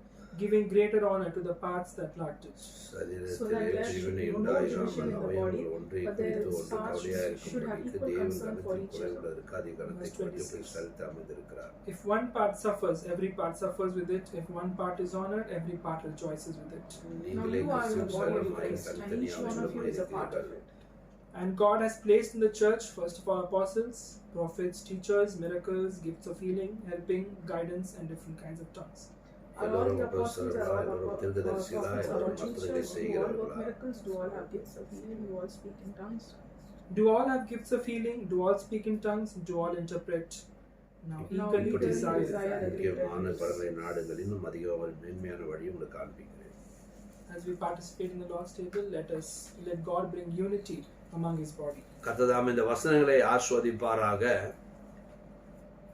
Speaker 4: giving greater honor to the parts that lacked it.
Speaker 1: சரீரத்திலே ஜீவனை உண்டாயிராமல் அவயவங்கள் ஒன்றை குறித்து ஒன்று கவலையாக இருக்கும்படிக்கு தேவன் கனத்தில் குறைவுள்ளதற்கு அதிக கனத்தை கொடுத்து சரித்து அமைந்திருக்கிறார்.
Speaker 4: If one part suffers, every part suffers with it. If one part is honored, every part rejoices with it.
Speaker 1: நீங்களே கிறிஸ்துவின் சரீரமாய் தனித்தனியாக அவயவமாய் இருக்கிறீர்கள்.
Speaker 4: And God has placed in the church, first of all, apostles, prophets, teachers, miracles, gifts of healing, helping, guidance, and different kinds of tongues.
Speaker 1: எல்லாரும் அப்போஸ்தலர்களா, எல்லாரும் தீர்க்கதரிசிகளா, எல்லாரும் அற்புதங்களை செய்கிறவர்களா?
Speaker 2: miracles, do all have gifts of healing, do all speak in tongues?
Speaker 4: Do all have gifts of healing? Do all speak in tongues? Do all interpret? Now equally
Speaker 1: இப்படி
Speaker 4: desire.
Speaker 1: முக்கியமான பரமை நாடுகள் இன்னும் அதிக மேன்மையான வழி உங்களுக்கு காண்பிக்கிறேன்.
Speaker 4: As we participate in the Lord's table, let God bring unity among His body.
Speaker 1: கர்த்தர் இந்த வசனங்களை ஆசீர்வதிப்பாராக.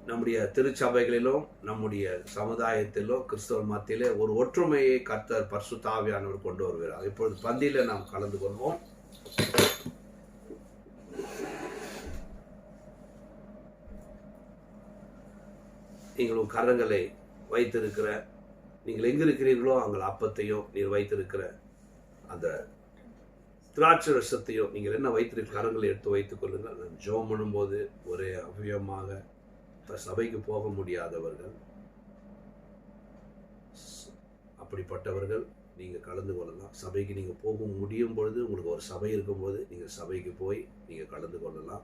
Speaker 1: நம்முடைய திருச்சபைகளிலும் நம்முடைய சமுதாயத்திலும் கிறிஸ்தவ மத்தியிலே ஒரு ஒற்றுமையை கர்த்தர் பரிசுத்த ஆவியானவர் கொண்டு வருகிறார். இப்பொழுது பந்தியில நாம் கலந்து கொள்வோம். நீங்களும் கரங்களை வைத்திருக்கிற, நீங்கள் எங்க இருக்கிறீர்களோ அங்கே அப்பத்தையும் நீர் வைத்திருக்கிற அந்த திராட்சை ரசத்தையும் நீங்கள் என்ன வைத்திருக்க கரங்களை எடுத்து வைத்துக் கொள்ளுங்கள். நான் ஜெபம் பண்ணும்போது ஒரே அவயமாக சபைக்கு போக முடியாதவர்கள், அப்படிப்பட்டவர்கள் நீங்கள் கலந்து கொள்ளலாம். சபைக்கு நீங்கள் போக முடியும் பொழுது, உங்களுக்கு ஒரு சபை இருக்கும்போது நீங்கள் சபைக்கு போய் நீங்கள் கலந்து கொள்ளலாம்.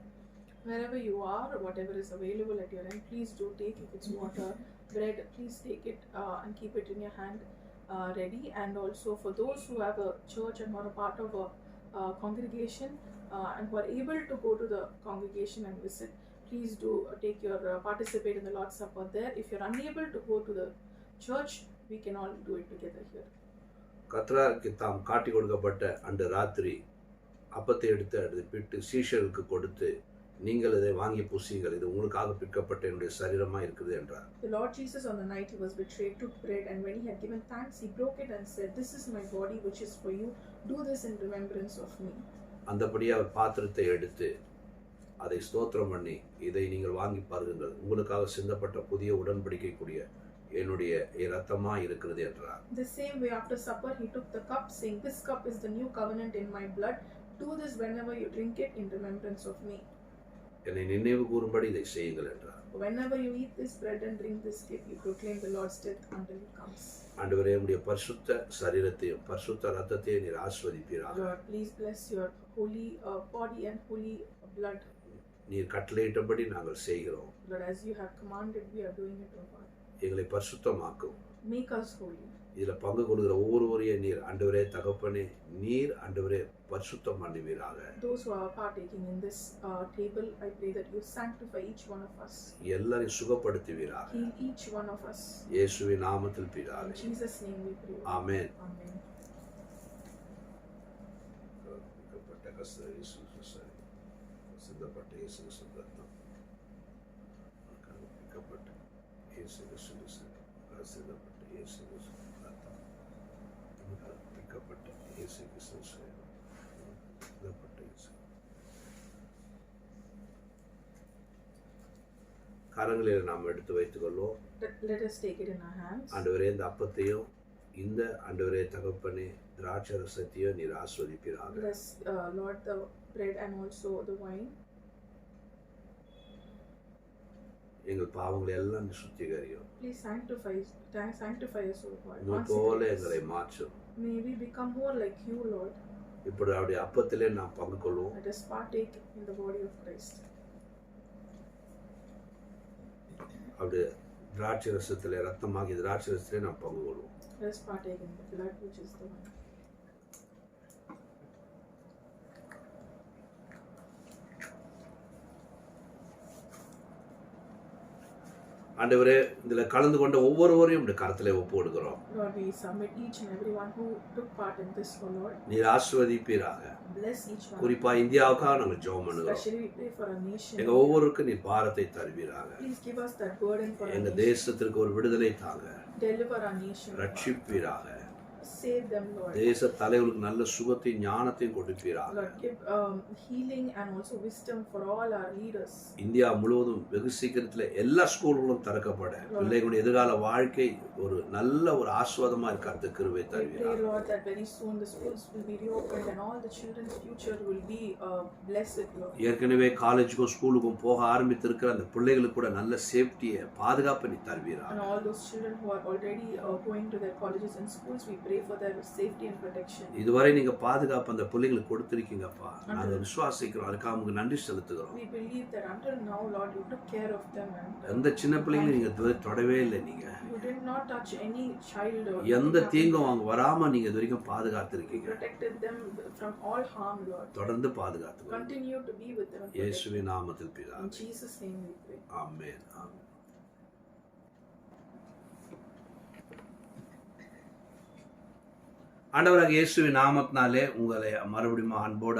Speaker 2: Wherever you are, whatever is available at your end, please do take. If it's water, bread, please take it and keep it in your hand ready. And also for those who have a church and are a part of a congregation and who are able to go to the congregation and visit, please do take your participate in the Lord's Supper there. If you're unable to go to the church, we can all do it together here.
Speaker 1: கர்த்தருக்கு தாம் காட்டி கொடுக்கப்பட்ட அன்று ராத்திரி அப்பத்தை எடுத்து அதை பிட்டு சீஷருக்கு கொடுத்து, நீங்கள் இதை வாங்கி புசியுங்கள், இது உங்களுக்காக பிற்கப்பட்ட என்னுடைய சரீரமா இருக்குது என்றார்.
Speaker 2: The Lord Jesus on the night he was betrayed took bread, and when he had given thanks, he broke it and said, "This is my body which is for you. Do this in remembrance of me."
Speaker 1: அந்தபடியே அவர் பாத்திரத்தை எடுத்து அதை ஸ்தோத்திரம் பண்ணி, இதை நீங்கள் வாங்கி பாருங்கள், உங்களுக்காக சிந்தப்பட்ட புதிய உடன்படிக்கைக்குரிய என்னுடைய இரத்தமா இருக்கிறது என்றார்.
Speaker 2: The same way after supper he took the cup, saying, "This cup is the new covenant in my blood. Do this whenever you drink it in remembrance of me."
Speaker 1: என்னை நினைவு கூறும்படி இதை செய்யுங்கள் என்றார்.
Speaker 2: Whenever you eat this bread and drink this cup, you proclaim the Lord's death until he comes.
Speaker 1: ஆண்டவரே, உம்முடைய பரிசுத்த சரீரத்தையும் பரிசுத்த இரத்தத்தையும் நீர் ஆசீர்வதிப்பீராக.
Speaker 2: Lord, please bless your holy body and holy blood.
Speaker 1: நீர் கட்டளையிட்டபடி நாங்கள் செய்கிறோம்.
Speaker 2: Lord, as you have commanded, we are doing it, O God.
Speaker 1: எங்களை பரிசுத்தமாக்கும்.
Speaker 2: Make us holy.
Speaker 1: இதில் பங்கு கொள்கிற ஒவ்வொருவரையும் நீர் ஆண்டவரே தகப்பனே, நீர் ஆண்டவரே பரிசுத்தம் பண்ணுவீராக.
Speaker 2: Those who are partaking in this table, I pray that you sanctify each one of us.
Speaker 1: எல்லாரையும் சுகப்படுத்துவீராக.
Speaker 2: Heal each one of us.
Speaker 1: இயேசுவின் நாமத்தில் பிதாவே.
Speaker 2: In Jesus' name we pray.
Speaker 1: Amen.
Speaker 2: Amen.
Speaker 1: சிந்தப்பட்ட இயேசு கிறிஸ்து ரத்தம், கற்பிக்கப்பட்ட இயேசு கிறிஸ்து சிந்தப்பட்ட இயேசு கிறிஸ்து ரத்தம், கற்பிக்கப்பட்ட இயேசு கிறிஸ்து சிந்தப்பட்ட இயேசு. கரங்களில் நாம் எடுத்து வைத்துக் கொள்வோம்.
Speaker 2: Let us take it in our hands.
Speaker 1: ஆண்டவரே, இந்த அப்பத்தையும் இந்த ஆண்டவரே தகப்பனே திராட்சை ரசத்தையும் நீர் ஆசீர்வதிப்பீராக.
Speaker 2: Bless Lord the bread and also the wine.
Speaker 1: எங்கள் பாவங்களை எல்லாம் சுத்திகரியும்.
Speaker 2: Please sanctify us, O God.
Speaker 1: உம்மை போல எங்களை மாற்றும்.
Speaker 2: May we become more like you, Lord.
Speaker 1: இப்படி அவருடைய அப்பத்திலே நாம் பங்கு கொள்வோம்.
Speaker 2: Let us partake in the body of Christ.
Speaker 1: அவருடைய திராட்சை ரசத்திலே ரத்தமாகி திராட்சை ரசத்திலே நாம் பங்கு கொள்வோம்.
Speaker 2: Let us partake in the blood which is the wine.
Speaker 1: ஆண்டவரே இதுல கலந்து கொண்ட ஒவ்வொருவரையும் இந்த கரத்திலே ஒப்பு கொடுக்கிறோம்.
Speaker 2: Lord, we submit each and everyone who took part in this, oh Lord.
Speaker 1: நீர் ஆசீர்வதிப்பீராக.
Speaker 2: Bless each one.
Speaker 1: குறிப்பா இந்தியாவுக்காக நாங்கள் ஜெபம் பண்ணுகிறோம்.
Speaker 2: Especially we pray for our nation.
Speaker 1: எங்க ஒவ்வொருவருக்கும் நீர் பாரத்தை தருவீராக.
Speaker 2: Please give us that burden for our
Speaker 1: எங்க
Speaker 2: nation.
Speaker 1: தேசத்திற்கு ஒரு விடுதலை தாங்க.
Speaker 2: Deliver our nation.
Speaker 1: ரட்சிப்பீராக.
Speaker 2: Save them, Lord.
Speaker 1: தேச தலைவர்களுக்கு நல்ல சுகத்தையும் ஞானத்தையும் கொடுப்பீராக.
Speaker 2: Lord, give healing and also wisdom for all our leaders.
Speaker 1: India முழுவதும் வெகு சீக்கிரத்தில் எல்லா ஸ்கூல்களும் திறக்கப்பட பிள்ளைகளுடைய எதிர்கால வாழ்க்கை ஒரு நல்ல ஒரு ஆசீர்வாதமா இருக்கிறது கிருபை
Speaker 2: We pray,
Speaker 1: தருவீராக.
Speaker 2: Lord, that very soon the schools will be reopened and all the children's future will be blessed, Lord.
Speaker 1: ஏற்கனவே காலேஜுக்கும் ஸ்கூலுக்கும் போக ஆரம்பித்திருக்கிற அந்த பிள்ளைகளுக்கு கூட நல்ல சேஃப்டியை பாதுகாப்பு நீ தருவீராக.
Speaker 2: And all those children who are already going to their colleges and schools, we pray for their safety and protection.
Speaker 1: இதுவரை நீங்க பாதுகாப்பு அந்த பிள்ளைகளுக்கு கொடுத்திருக்கீங்கப்பா. நாங்க விசுவாசிக்கிறோம். அதுக்காக உங்களுக்கு நன்றி செலுத்துகிறோம்.
Speaker 2: We believe that until now, Lord, you took care of them and
Speaker 1: எந்த சின்ன பிள்ளைங்களும் நீங்க இதுவரை தொடவே இல்லை. நீங்க
Speaker 2: you did not touch any child or
Speaker 1: எந்த தீங்கும் அவங்க வராம நீங்க இது வரைக்கும் பாதுகாத்திருக்கீங்க.
Speaker 2: protected them from all harm, Lord.
Speaker 1: தொடர்ந்து பாதுகாத்துக்கோங்க.
Speaker 2: Continue to be with them. and protect
Speaker 1: இயேசுவின் நாமத்தில்
Speaker 2: them.
Speaker 1: பிதாவே.
Speaker 2: In Jesus' name we pray.
Speaker 1: ஆமென். ஆமென். ஆண்டவராக இயேசுவின் நாமத்தினாலே உங்களை மறுபடியும் அன்போடு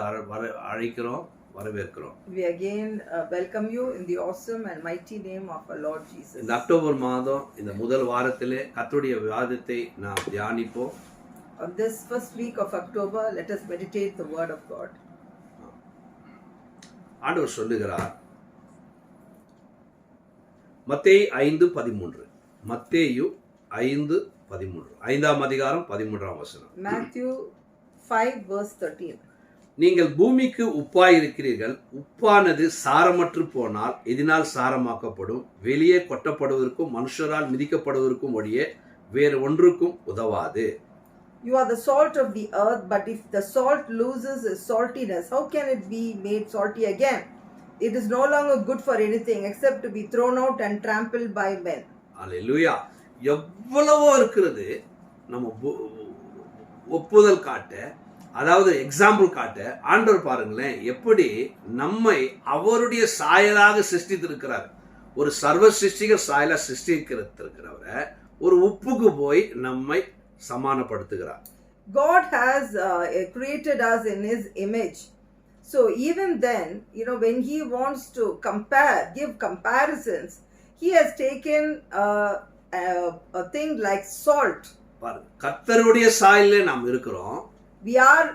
Speaker 1: அழைக்கிறோம், வரவேற்கிறோம்.
Speaker 3: We again welcome you in the awesome and mighty name of our Lord Jesus.
Speaker 1: இந்த அக்டோபர் மாதம் இந்த முதல் வாரத்திலே கர்த்தருடைய வாதத்தை நாம் தியானிப்போம்.
Speaker 3: On this first week of October, let us meditate the word of God.
Speaker 1: ஆண்டவர் சொல்லுகிறார், மத்தேயு 5:13. மத்தேயு 5:13. 5ஆம் அதிகாரம் 13ஆம் வசனம்.
Speaker 3: Matthew 5 verse 13.
Speaker 1: நீங்கள் பூமிக்கு உப்பாயிருக்கிறீர்கள். உப்பானது சாரமற்று போனால் எதினால் சாரமாக்கப்படும்? வெளியே கொட்டப்படுவதற்கும் மனுஷரால் மிதிக்கப்படுவதற்கும் ஒழிய வேறு ஒன்றுக்கும் உதவாது.
Speaker 3: You are the salt of the earth, but if the salt loses its saltiness, how can it be made salty again? It is no longer good for anything except to be thrown out and trampled by men.
Speaker 1: அல்லேலூயா. எவ்வளவோ இருக்கிறது நம்ம ஒப்புதல் காட்ட, அதாவது எக்ஸாம்பிள் காட்ட ஆண்டவர் பாருங்களேன் எப்படி நம்மை அவருடைய சாயலாக சிருஷ்டித்திருக்கிறார். ஒரு சர்வ சிருஷ்டிகர் சாயலா சிருஷ்டிக்கிறவரை ஒரு உப்புக்கு போய் நம்மை சமானப்படுத்துகிறார்.
Speaker 3: God has created us in his image. So even then, when he wants to give comparisons, he has taken a thing like salt.
Speaker 1: பாருங்க, கர்த்தருடைய சாயலிலே நாம் இருக்கிறோம்.
Speaker 3: We are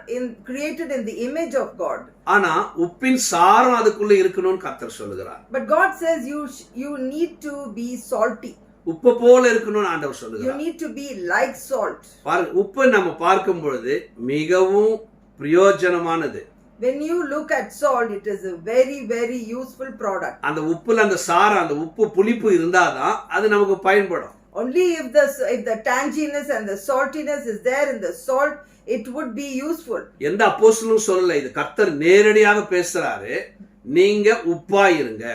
Speaker 3: created in the image of God.
Speaker 1: ஆனா உப்பின் சாரம் அதுக்குள்ள இருக்கணும்னு கர்த்தர் சொல்லுகிறார்.
Speaker 3: But God says you need to be salty.
Speaker 1: உப்பு போல இருக்கணும்னு ஆண்டவர்
Speaker 3: You
Speaker 1: சொல்லுகிறார்.
Speaker 3: need to be like salt.
Speaker 1: பாருங்க, உப்பு நம்ம பார்க்கும் பொழுது மிகவும் பிரயோஜனமானது.
Speaker 3: When you look at salt, it is a very, very useful product.
Speaker 1: அந்த உப்புல அந்த சாரம், அந்த உப்பு புளிப்பு இருந்தாதான் அது நமக்கு பயன்படும்.
Speaker 3: Only if the tanginess and the saltiness is there in the salt, it would be useful.
Speaker 1: எந்த அப்போஸ்தலனும் சொல்லல, இது கர்த்தர் நேரடியாக பேசுறாரு. நீங்க உப்பா இருங்க.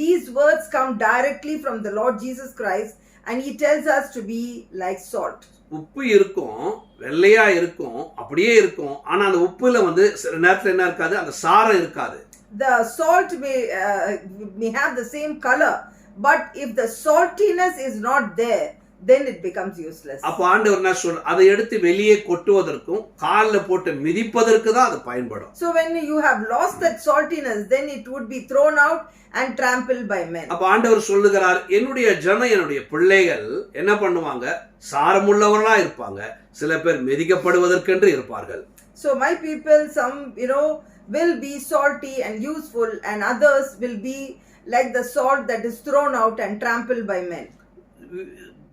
Speaker 3: These words come directly from the Lord Jesus Christ, and he tells us to be like salt.
Speaker 1: உப்பு இருக்கும், வெள்ளையா இருக்கும், அப்படியே இருக்கும். ஆனா அந்த உப்புல சில நேரத்துல என்ன இருக்காது, அந்த சாரம் இருக்காது.
Speaker 3: The salt may have the same color, but if the saltiness is not there, then it becomes useless.
Speaker 1: அப்ப ஆண்டவர் என்ன சொல்ற, அதை எடுத்து வெளியே கொட்டுவதற்கும் கால்ல போட்டு மிதிப்பதற்கு தான் அது பயன்படும்.
Speaker 3: So when you have lost that saltiness, then it would be thrown out and trampled by men.
Speaker 1: அப்ப ஆண்டவர் சொல்லுகிறார், என்னுடைய என்னுடைய பிள்ளைகள் என்ன பண்ணுவாங்க, சாரமுள்ளவர்களா இருப்பாங்க. சில பேர் மிதிக்கப்படுவதற்கென்று இருப்பார்கள்.
Speaker 3: So my people, some will be salty and useful, and others will be like the salt that is thrown out and trampled by men.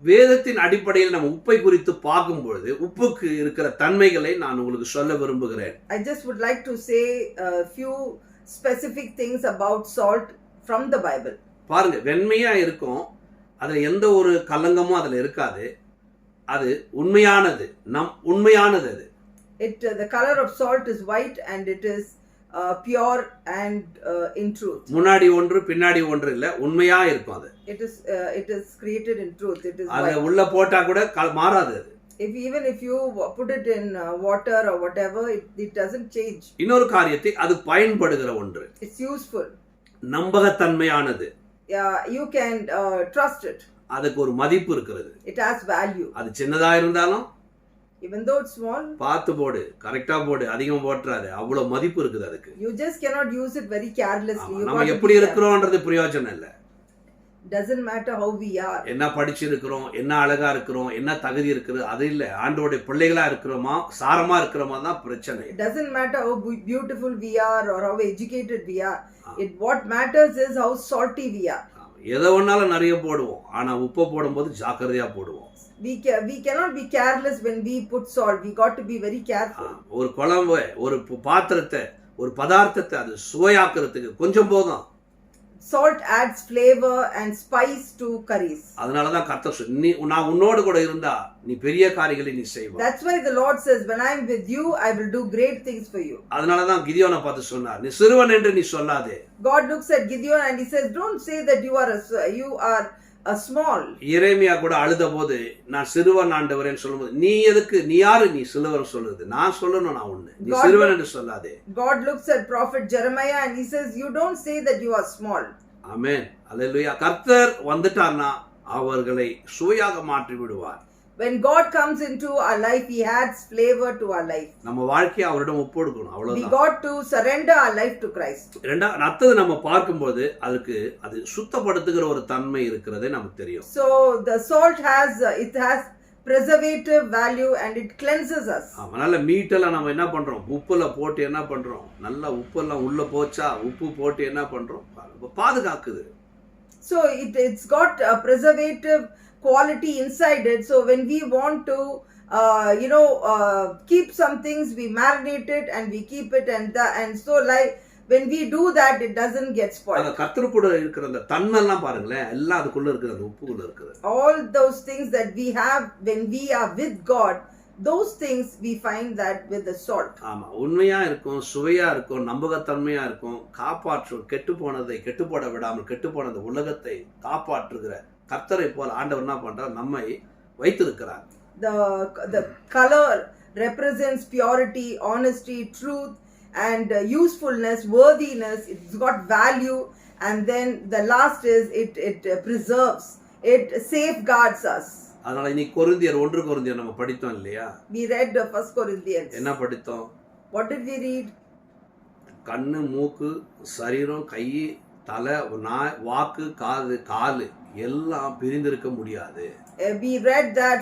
Speaker 1: வேதத்தின் அடிப்படையில் நம்ம உப்பை குறித்து பார்க்கும்பொழுது உப்புக்கு இருக்கிற தன்மைகளை நான் உங்களுக்கு சொல்ல விரும்புகிறேன்.
Speaker 3: I just would like to say a few specific things about salt from the Bible.
Speaker 1: பாருங்க, வெண்மையா இருக்கும், அதுல எந்த ஒரு கலங்கமும் அதுல இருக்காது. அது உண்மையானது, உண்மையானது அது.
Speaker 3: The color of salt is white and it is pure and in truth.
Speaker 1: முன்னாடி ஒன்று பின்னாடி ஒன்று இல்ல, உண்மையா இருக்கும் அது.
Speaker 3: It is created in truth. It is
Speaker 1: அத
Speaker 3: white.
Speaker 1: உள்ள போட்டா கூட மாறாது அது.
Speaker 3: Even if you put it in water or whatever, it doesn't change.
Speaker 1: இன்னொரு காரியத்தை, அது பயன்படுகிற ஒன்று.
Speaker 3: It's useful.
Speaker 1: நம்பகத்தன்மையானது.
Speaker 3: you can trust it.
Speaker 1: அதுக்கு ஒரு மதிப்பு இருக்கிறது.
Speaker 3: It has value.
Speaker 1: அது சின்னதா இருந்தாலும்
Speaker 3: Even though it's small,
Speaker 1: பார்த்து போடு, கரெக்டா போடு, அதிகம் போட்டுறாரு. அவ்வளவு மதிப்பு இருக்குது அதுக்கு.
Speaker 3: you just cannot use it very carelessly. You
Speaker 1: நம்ம
Speaker 3: got to
Speaker 1: எப்படி
Speaker 3: be careful.
Speaker 1: இருக்கிறோம்ன்றது பிரயோஜனம் இல்ல.
Speaker 3: Doesn't matter how we are.
Speaker 1: என்ன படிச்சிருக்கிறோம், என்ன அழகா இருக்கிறோம், என்ன தகுதி இருக்குது, அது இல்ல. ஆண்டவருடைய பிள்ளைகளா இருக்கிறோமா, சாரமா இருக்கிறோமா தான் பிரச்சனை.
Speaker 3: It doesn't matter how beautiful we are or how educated we are. What matters is how salty we are.
Speaker 1: எதை ஒன்னாலும் நிறைய போடுவோம், ஆனா உப்பு போடும்போது ஜாக்கிரதையா போடுவோம்.
Speaker 3: We cannot be careless when we put salt. We got to be very careful.
Speaker 1: ஒரு குழம்பு, ஒரு பாத்திரத்தை, ஒரு பதார்த்தத்தை அது சுவையாக்குறதுக்கு கொஞ்சம் போதும்.
Speaker 3: Salt adds flavor and spice to curries.
Speaker 1: அதனாலதான் கர்த்தர் நீ நான் உன்னோடு கூட இருந்தா நீ பெரிய காரியங்களை நீ செய்வ.
Speaker 3: That's why the Lord says, when I am with you, I will do great things for you.
Speaker 1: அதனாலதான் கிதியோனை பார்த்து சொன்னார், நீ சிறுவன் என்று நீ சொல்லாதே.
Speaker 3: God looks at Gideon and he says, don't say that you are a small.
Speaker 1: எரேமியா கூட அழுத போது நான் சிறுவன் ஆண்டவரேன்னு சொல்லும்போது நீ எதுக்கு, நீ யாரு நீ சிறுவன் சொல்றது, நான் சொல்லணும், நான் ஒண்ணு, நீ சிறுவன் என்று சொல்லாதே.
Speaker 3: God looks at prophet Jeremiah and he says, you don't say that you are small.
Speaker 1: ஆமென், அல்லேலூயா. கர்த்தர் வந்துட்டார்னா அவர்களை சுவையாக மாற்றி விடுவார்.
Speaker 3: When God comes into our life, he adds flavor to our life.
Speaker 1: நம்ம வாழ்க்கையை அவரிடம் ஒப்புக்கொடுக்கணும்,
Speaker 3: We
Speaker 1: அவ்வளவுதான்.
Speaker 3: got to surrender our life to Christ.
Speaker 1: அடுத்தது நம்ம பார்க்கும்போது அதுக்கு அது சுத்தப்படுத்துகிற ஒரு தன்மை இருக்கிறதே நமக்கு தெரியும்.
Speaker 3: So the salt has preservative value and it cleanses us.
Speaker 1: அதனால மீட்டெல்லாம் நம்ம என்ன பண்றோம், உப்புல போட்டு என்ன பண்றோம், நல்லா உப்பெல்லாம் உள்ள போச்சா, உப்பு போட்டு என்ன பண்றோம், பாதுகாக்குது.
Speaker 3: So it's got a preservative quality inside it. So when we want to keep some things, we marinate it and we keep it, and so like when we do that, it doesn't get spoiled.
Speaker 1: கர்த்தர் கூட இருக்கிற அந்த தன்மைலாம் பாருங்களேன், எல்லாம் அதுக்குள்ள இருக்குது, அந்த உப்புக்குள்ள இருக்குது.
Speaker 3: All those things that we have when we are with God, those things we find that with the salt.
Speaker 1: ஆமா, உண்மையா இருக்கும், சுவையா இருக்கும், நம்பகத்தன்மையா இருக்கும், காப்பாற்றும், கெட்டு போனதை கெட்டு போட விடாமல் கெட்டு போன அந்த உலகத்தை காப்பாற்றுகிற கர்த்தரை போல ஆண்டவர் என்ன பண்றார், நம்மை வைத்திருக்கிறார்.
Speaker 3: The color represents purity, honesty, truth, and usefulness, worthiness. It's got value, and then the last is it preserves, it safeguards us.
Speaker 1: அதனால இன்னைக்கு கொரிந்தியர் 1 கொரிந்தியர் நம்ம படித்தோம் இல்லையா?
Speaker 3: We read 1 Corinthians.
Speaker 1: என்ன படித்தோம்?
Speaker 3: What did we read?
Speaker 1: கண்ணு, மூக்கு, சரீரம், கை, தலை, வாக்கு, காலு எல்லாம் பிரிந்திருக்க முடியாது.
Speaker 3: We read that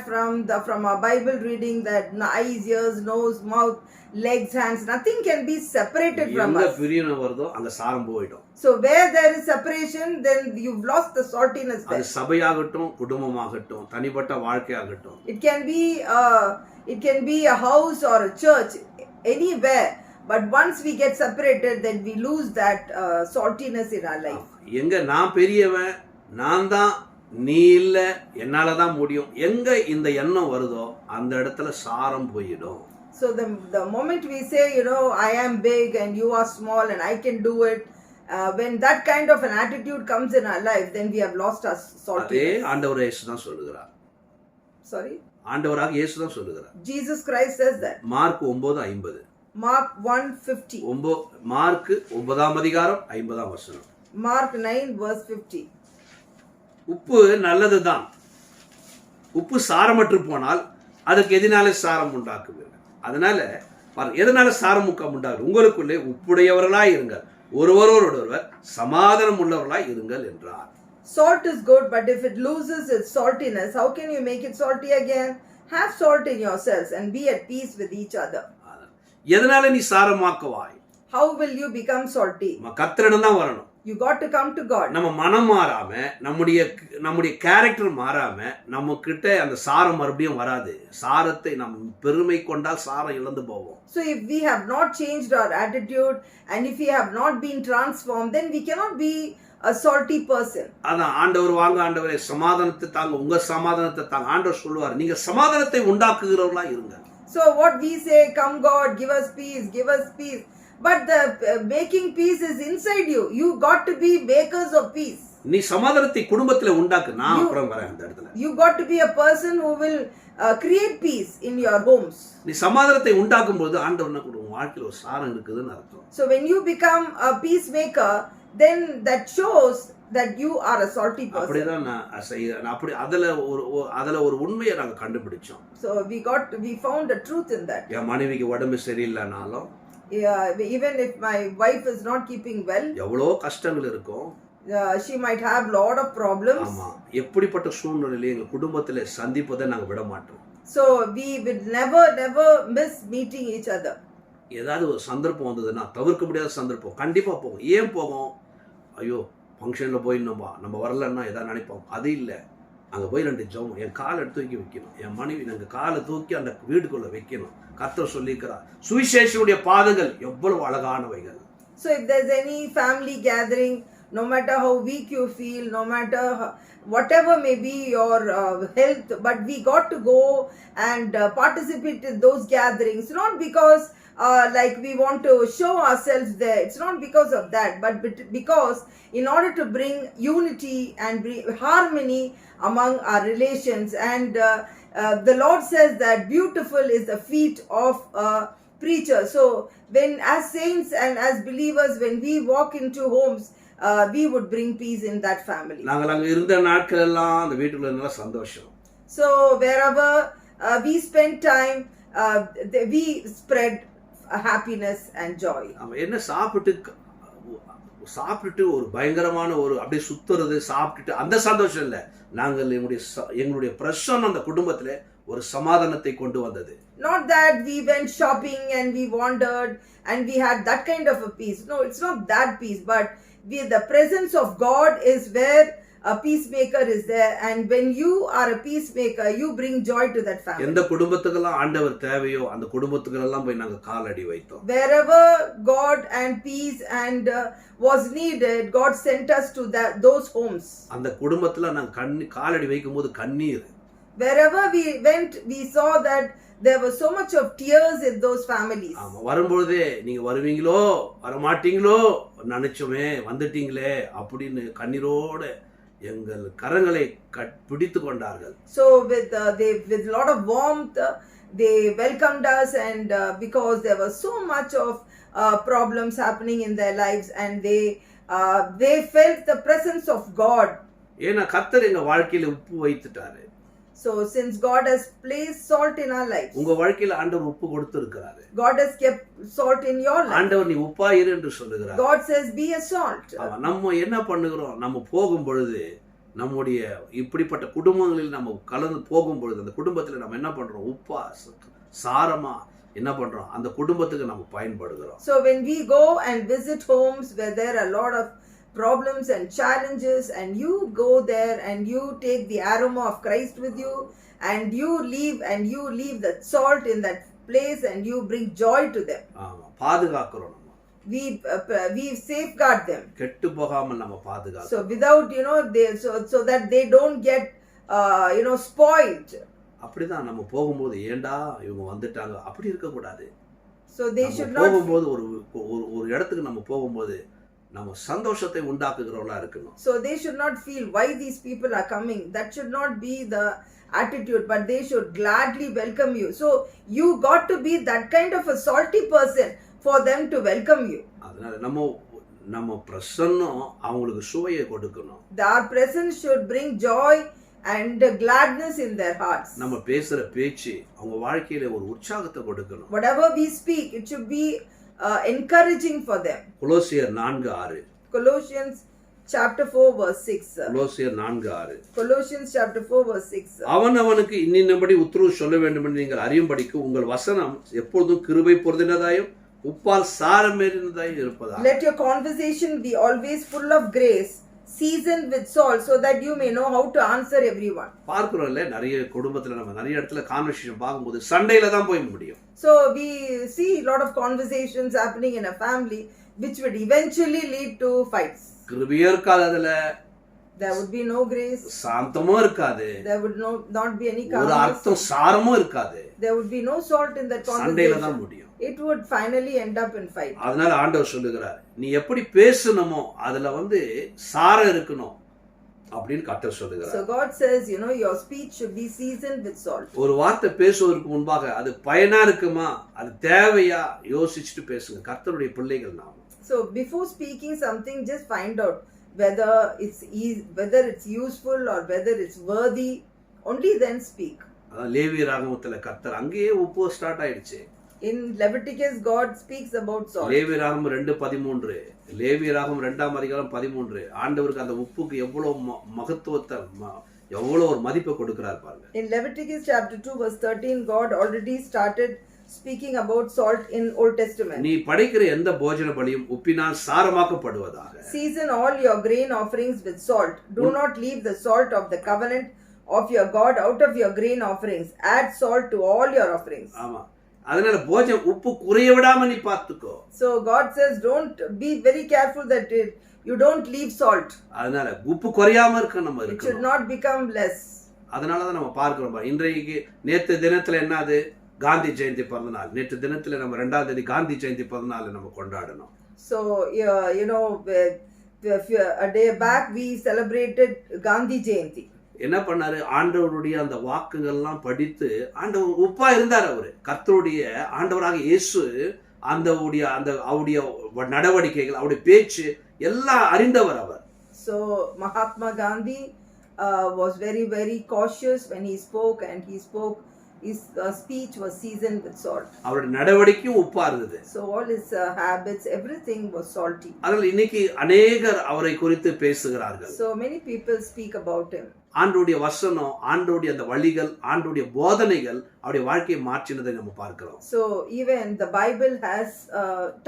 Speaker 3: from our Bible reading, that eyes, ears, nose, mouth, legs, hands, nothing can be separated from
Speaker 1: எங்க
Speaker 3: us.
Speaker 1: பிரியணும் வருதோ அங்க சாரம் போயிடும்.
Speaker 3: So where there is separation, then you've lost the saltiness
Speaker 1: அது
Speaker 3: there.
Speaker 1: சபையாகட்டும், குடும்பமாகட்டும், தனிப்பட்ட வாழ்க்கையாகட்டும்.
Speaker 3: It can be a house or a church, anywhere. But once we get separated, then we lose that saltiness in our life.
Speaker 1: எங்க நான் பெரியவன், நான் தான், நீ இல்ல, என்னால தான் முடியும், எங்க இந்த எண்ணம் வருதோ அந்த இடத்துல சாரம் போயிடும்.
Speaker 3: So the moment we say, I am big and you are small and I can do it, when that kind of an attitude comes in our life, then we have lost our
Speaker 1: அதே
Speaker 3: saltiness.
Speaker 1: ஆண்டவர் இயேசு தான் சொல்லுகிறார்.
Speaker 3: Sorry?
Speaker 1: ஆண்டவராக இயேசு தான் சொல்லுகிறார்.
Speaker 3: Jesus Christ says that.
Speaker 1: Mark 9:50.
Speaker 3: Mark 1:50.
Speaker 1: Mark 9ஆம் அதிகாரம் 50ஆம் வசனம்.
Speaker 3: Mark 9 verse 50.
Speaker 1: உப்பு நல்லதுதான், உப்பு சாரமற்று போனால் அதுக்கு எதனால சாரம் உண்டாக்குவீர்கள்? அதனால எதனால சாரம் உண்டாகுது? உங்களுக்குள்ளே உப்புடையவர்களாய் இருங்கள், ஒருவரோடொருவர் சமாதானம் உள்ளவர்களாய் இருங்கள் என்றார்.
Speaker 3: Salt is good, but if it loses its saltiness, how can you make it salty again? Have salt in yourselves and be at peace with each other.
Speaker 1: எதனால நீ சாரமாக்குவாய்?
Speaker 3: How will you become salty?
Speaker 1: கர்த்தரிடம் தான் வரணும்.
Speaker 3: You got to come to God.
Speaker 1: நம்ம மனம் மாறாம, நம்முடைய கேரக்டர் மாறாம நம்ம கிட்ட அந்த சாரம் மறுபடியும் வராது. சாரத்தை நாம் பெருமை கொண்டால் சாரம் இழந்து போவோம்.
Speaker 3: So if we have not changed our attitude and if we have not been transformed, then we cannot be a salty person.
Speaker 1: அதான் ஆண்டவர், வாங்க ஆண்டவரே சமாதானத்தை தாங்க, உங்க சமாதானத்தை தாங்க. ஆண்டவர் சொல்லுவார், நீங்க சமாதானத்தை உண்டாக்குகிறவர்களா இருங்க.
Speaker 3: So what we say, come God, give us peace, give us peace. But the making peace is inside you. You got to be makers of peace.
Speaker 1: நீ சமாதானத்தை குடும்பத்துல உண்டாக்கு. நான் அப்புறம் வரேன் அந்த இடத்துல.
Speaker 3: You got to be a person who will create peace in your homes.
Speaker 1: நீ சமாதானத்தை உண்டாக்கும் போது ஆண்டவர் என்ன கொடுக்கும், வாழ்க்கையில ஒரு சாரம் இருக்குதுன்னு அர்த்தம்.
Speaker 3: So when you become a peacemaker, then that shows that you are a salty person.
Speaker 1: அப்படிதான் நான் செய்ய அப்படி அதுல ஒரு உண்மையை நாங்க கண்டுபிடிச்சோம்.
Speaker 3: So we found a truth in that.
Speaker 1: என் மனைவிக்கு உடம்பு சரியில்லைனாலும்,
Speaker 3: Even if my wife is not keeping well,
Speaker 1: எவ்வளோ கஷ்டங்கள் இருக்கும்.
Speaker 3: she might have lot of problems.
Speaker 1: ஆமா, எப்படிப்பட்ட சூழ்நிலையில எங்க குடும்பத்துல சந்திப்பதை நாங்க விட மாட்டோம்.
Speaker 3: So we will never miss meeting each other.
Speaker 1: ஏதாவது ஒரு சந்தர்ப்பம் வந்ததுன்னா, தவிர்க்க முடியாத சந்தர்ப்பம் கண்டிப்பா போகும். ஏன் போகும்? ஐயோ ஃபங்க்ஷன்ல போயிடணும்பா, நம்ம வரலன்னா ஏதாவது நினைப்போம். அது இல்லை, அங்கே போய் 2 ஜெபம், என் காலை எடுத்து தூக்கி வைக்கணும், என் மனைவி நாங்கள் காலை தூக்கி அந்த வீட்டுக்குள்ள வைக்கணும். கர்த்தர் சொல்லியிருக்கிறார், சுவிசேஷனுடைய பாதங்கள் எவ்வளவு அழகானவைகள்.
Speaker 3: So if there's any family gathering, no matter how weak you feel, no matter whatever may be your health, but we got to go and participate in those gatherings, not because like we want to show ourselves there. It's not because of that, but because in order to bring unity and bring harmony among our relations. And the Lord says that beautiful is the feet of a preacher. So when as saints and as believers, when we walk into homes, we would bring peace in that family.
Speaker 1: நாங்கள் அங்கே இருந்த நாட்கள் எல்லாம் அந்த வீட்டுக்குள்ள நல்லா சந்தோஷம்.
Speaker 3: So wherever we spend time, we spread happiness and joy.
Speaker 1: என்ன சாப்பிட்டுட்டு ஒரு பயங்கரமான ஒரு அப்படியே சுத்துறது, சாப்பிட்டுட்டு அந்த சந்தோஷம் இல்லை. நாங்கள் எங்களுடைய பிரசன்னம் அந்த குடும்பத்துல ஒரு சமாதானத்தை கொண்டு வந்தது.
Speaker 3: Not that we went shopping and we wandered and we had that kind of a peace. No, it's not that peace, but the presence of God is where a peacemaker is there, and when you are a peacemaker, you bring joy to that family.
Speaker 1: எந்த குடும்பத்துக்கெல்லாம் ஆண்டவர் தேவையோ அந்த குடும்பத்துக்கெல்லாம் போய் நாங்க காலடி வைத்தோம்.
Speaker 3: Wherever God and peace and was needed, God sent us to those homes.
Speaker 1: அந்த குடும்பத்துல நாங்க காலடி வைக்கும்போது கண்ணீர்.
Speaker 3: Wherever we went, we saw that there was so much of tears in those families.
Speaker 1: ஆமா, வரும்போதே நீங்க வருவீங்களோ வரமாட்டீங்களோ நினைச்சோமே, வந்துட்டீங்களே அப்படின்னு கண்ணீரோட எங்கள் கரங்களை பிடித்து கொண்டார்கள்.
Speaker 3: So with lot of warmth, they welcomed us, and because there was so much of problems happening in their lives, and they felt the presence of God.
Speaker 1: ஏன்னா கர்த்தர் எங்க வாழ்க்கையில உப்பு வைத்துட்டாரு.
Speaker 3: So since God has placed salt in our lives,
Speaker 1: உங்க வாழ்க்கையில ஆண்டவர் உப்பு கொடுத்திருக்கிறாரு.
Speaker 3: God has kept salt in your life.
Speaker 1: ஆண்டவர் நீ உப்பாயிரு என்று சொல்லுகிறார்.
Speaker 3: God says be a salt.
Speaker 1: நம்ம என்ன பண்ணுகிறோம்? நம்ம போகும் பொழுது நம்முடைய இப்படிப்பட்ட குடும்பங்களில் நம்ம கலந்து போகும் பொழுது அந்த குடும்பத்துல நம்ம என்ன பண்றோம்? உப்பா சாரமா என்ன பண்றோம்? அந்த குடும்பத்துக்கு நம்ம பயன்படுகிறோம்.
Speaker 3: So when we go and visit homes where there are a lot of problems and challenges, and you go there and you take the aroma of Christ with you, and you leave the salt in that place, and you bring joy to them.
Speaker 1: ஆமா, பாதுகாக்கிறோம்.
Speaker 3: We safeguard them.
Speaker 1: கெட்டு போகாமல் நம்ம பாதுகாக்கிறோம்.
Speaker 3: So without so that they don't get spoiled.
Speaker 1: அப்படிதான் நம்ம போகும்போது ஏண்டா இவங்க வந்துட்டாங்க அப்படி இருக்க கூடாது.
Speaker 3: So they should not
Speaker 1: போகும்போது ஒரு இடத்துக்கு நம்ம போகும்போது நம்ம சந்தோஷத்தை உண்டாக்குகிறவங்களா இருக்கணும்.
Speaker 3: So they should not feel why these people are coming. That should not be the attitude, but they should gladly welcome you. So you got to be that kind of a salty person for them to welcome you.
Speaker 1: அதனால நம்ம பிரசன்னம் அவங்களுக்கு சுவையை கொடுக்கணும்.
Speaker 3: Our presence should bring joy and gladness in their hearts.
Speaker 1: நம்ம பேசுற பேச்சு அவங்க வாழ்க்கையில ஒரு உற்சாகத்தை கொடுக்கணும்.
Speaker 3: Whatever we speak, it should be encouraging for them.
Speaker 1: கொலோசியர் 4:6.
Speaker 3: Colossians chapter 4 verse 6.
Speaker 1: கொலோசியர் 4:6.
Speaker 3: Colossians chapter 4 verse 6.
Speaker 1: அவனவனுக்கு இன்னின்னபடி உத்தரவு சொல்ல வேண்டும் என்று நீங்கள் அறியும்படிக்கு உங்கள் வசனம் எப்பொழுதும் கிருபை பொருந்தினதாயும் உப்பால் சாரமேறினதாயும் இருப்பதா.
Speaker 3: Let your conversation be always full of grace, seasoned with salt, so that you may know how to answer everyone.
Speaker 1: பார்க்கிறோம்ல, நிறைய குடும்பத்துல நம்ம நிறைய இடத்துல கான்வர்சேஷன் பார்க்கும்போது சண்டையில தான் போய் முடியும்.
Speaker 3: So we see a lot of conversations happening in a family which would eventually lead to fights.
Speaker 1: கிருபையே இருக்காது, அதுல
Speaker 3: there would be no grace,
Speaker 1: சாந்தமும் இருக்காது,
Speaker 3: there would not be any
Speaker 1: ஒரு
Speaker 3: calmness,
Speaker 1: அர்த்தம் சாரமும் இருக்காது,
Speaker 3: there would be no salt in that
Speaker 1: சண்டையில தான்
Speaker 3: conversation.
Speaker 1: முடியும்.
Speaker 3: It would finally end up in fight.
Speaker 1: அதனால ஆண்டவர் சொல்லுகிறார், நீ எப்படி பேசணுமோ அதுல சாரம் இருக்கணும் அப்படின்னு கர்த்தர் சொல்லுகிறார்.
Speaker 3: So God says, your speech should be seasoned with salt.
Speaker 1: ஒரு வார்த்தை பேசுவதற்கு முன்பாக அது பயனா இருக்குமா, அது தேவையா யோசிச்சுட்டு பேசுங்க. கர்த்தருடைய பிள்ளைகள் நாம.
Speaker 3: So before speaking something, just find out whether whether it's useful or whether it's worthy. Only then speak.
Speaker 1: அதான் லேவிய ராகமத்துல கர்த்தர் அங்கேயே உப்பு ஸ்டார்ட் ஆயிடுச்சு.
Speaker 3: In Leviticus, God speaks about salt.
Speaker 1: லேவிய ராகம் 2:13, லேவிய ராகம் 2ஆம் அதிகாரம் 13, ஆண்டவருக்கு அந்த உப்புக்கு எவ்வளவு மகத்துவத்தை எவ்வளவு ஒரு மதிப்பை கொடுக்கிறார் பாருங்க.
Speaker 3: In Leviticus chapter 2 verse 13, God already started speaking about salt in Old Testament.
Speaker 1: நீ படைக்கிற எந்த போஜன பலியும் உப்பினால் சாரமாக்கப்படுவதாக.
Speaker 3: Season all your grain offerings with salt. Do not leave the salt of the covenant of your God out of your grain offerings. Add salt to all your offerings.
Speaker 1: ஆமா, அதனால உப்பு குறைய விடாம நீ பார்த்துக்கோ.
Speaker 3: So God says, don't be very careful that you don't leave salt.
Speaker 1: அதனால உப்பு குறையாம இருக்க நம்ம
Speaker 3: It should
Speaker 1: இருக்கணும்.
Speaker 3: not become less.
Speaker 1: அதனாலதான் நம்ம பார்க்கிறோம். இன்றைக்கு நேற்று தினத்துல என்னது? காந்தி ஜெயந்தி பிறந்த நாள். நேற்று தினத்துல நம்ம 2ஆம் தேதி காந்தி ஜெயந்தி பிறந்த நாள் நம்ம கொண்டாடணும்.
Speaker 3: So you know, a day back we celebrated Gandhi Jayanti.
Speaker 1: என்ன பண்ணாரு? ஆண்டவருடைய அந்த வாக்குகள்லாம் படித்து, ஆண்டவர் உப்பா இருந்தார். அவரு கர்த்தருடைய ஆண்டவராக இயேசு அவருடைய நடவடிக்கைகள், அவருடைய பேச்சு எல்லாம் அறிந்தவர் அவர்.
Speaker 3: So Mahatma Gandhi was very, very cautious when he spoke, and his speech was seasoned with salt.
Speaker 1: அவருடைய நடவடிக்கையும் உப்பா இருந்தது.
Speaker 3: So all his habits, everything was salty.
Speaker 1: அதனால இன்னைக்கு அநேகர் அவரை குறித்து பேசுகிறார்கள்.
Speaker 3: So many people speak about him.
Speaker 1: ஆண்டவருடைய வசனம், ஆண்டவருடைய அந்த வழிகள், ஆண்டவருடைய போதனைகள் அவருடைய வாழ்க்கையை மாற்றினதை நம்ம பார்க்கிறோம்.
Speaker 3: So even the Bible has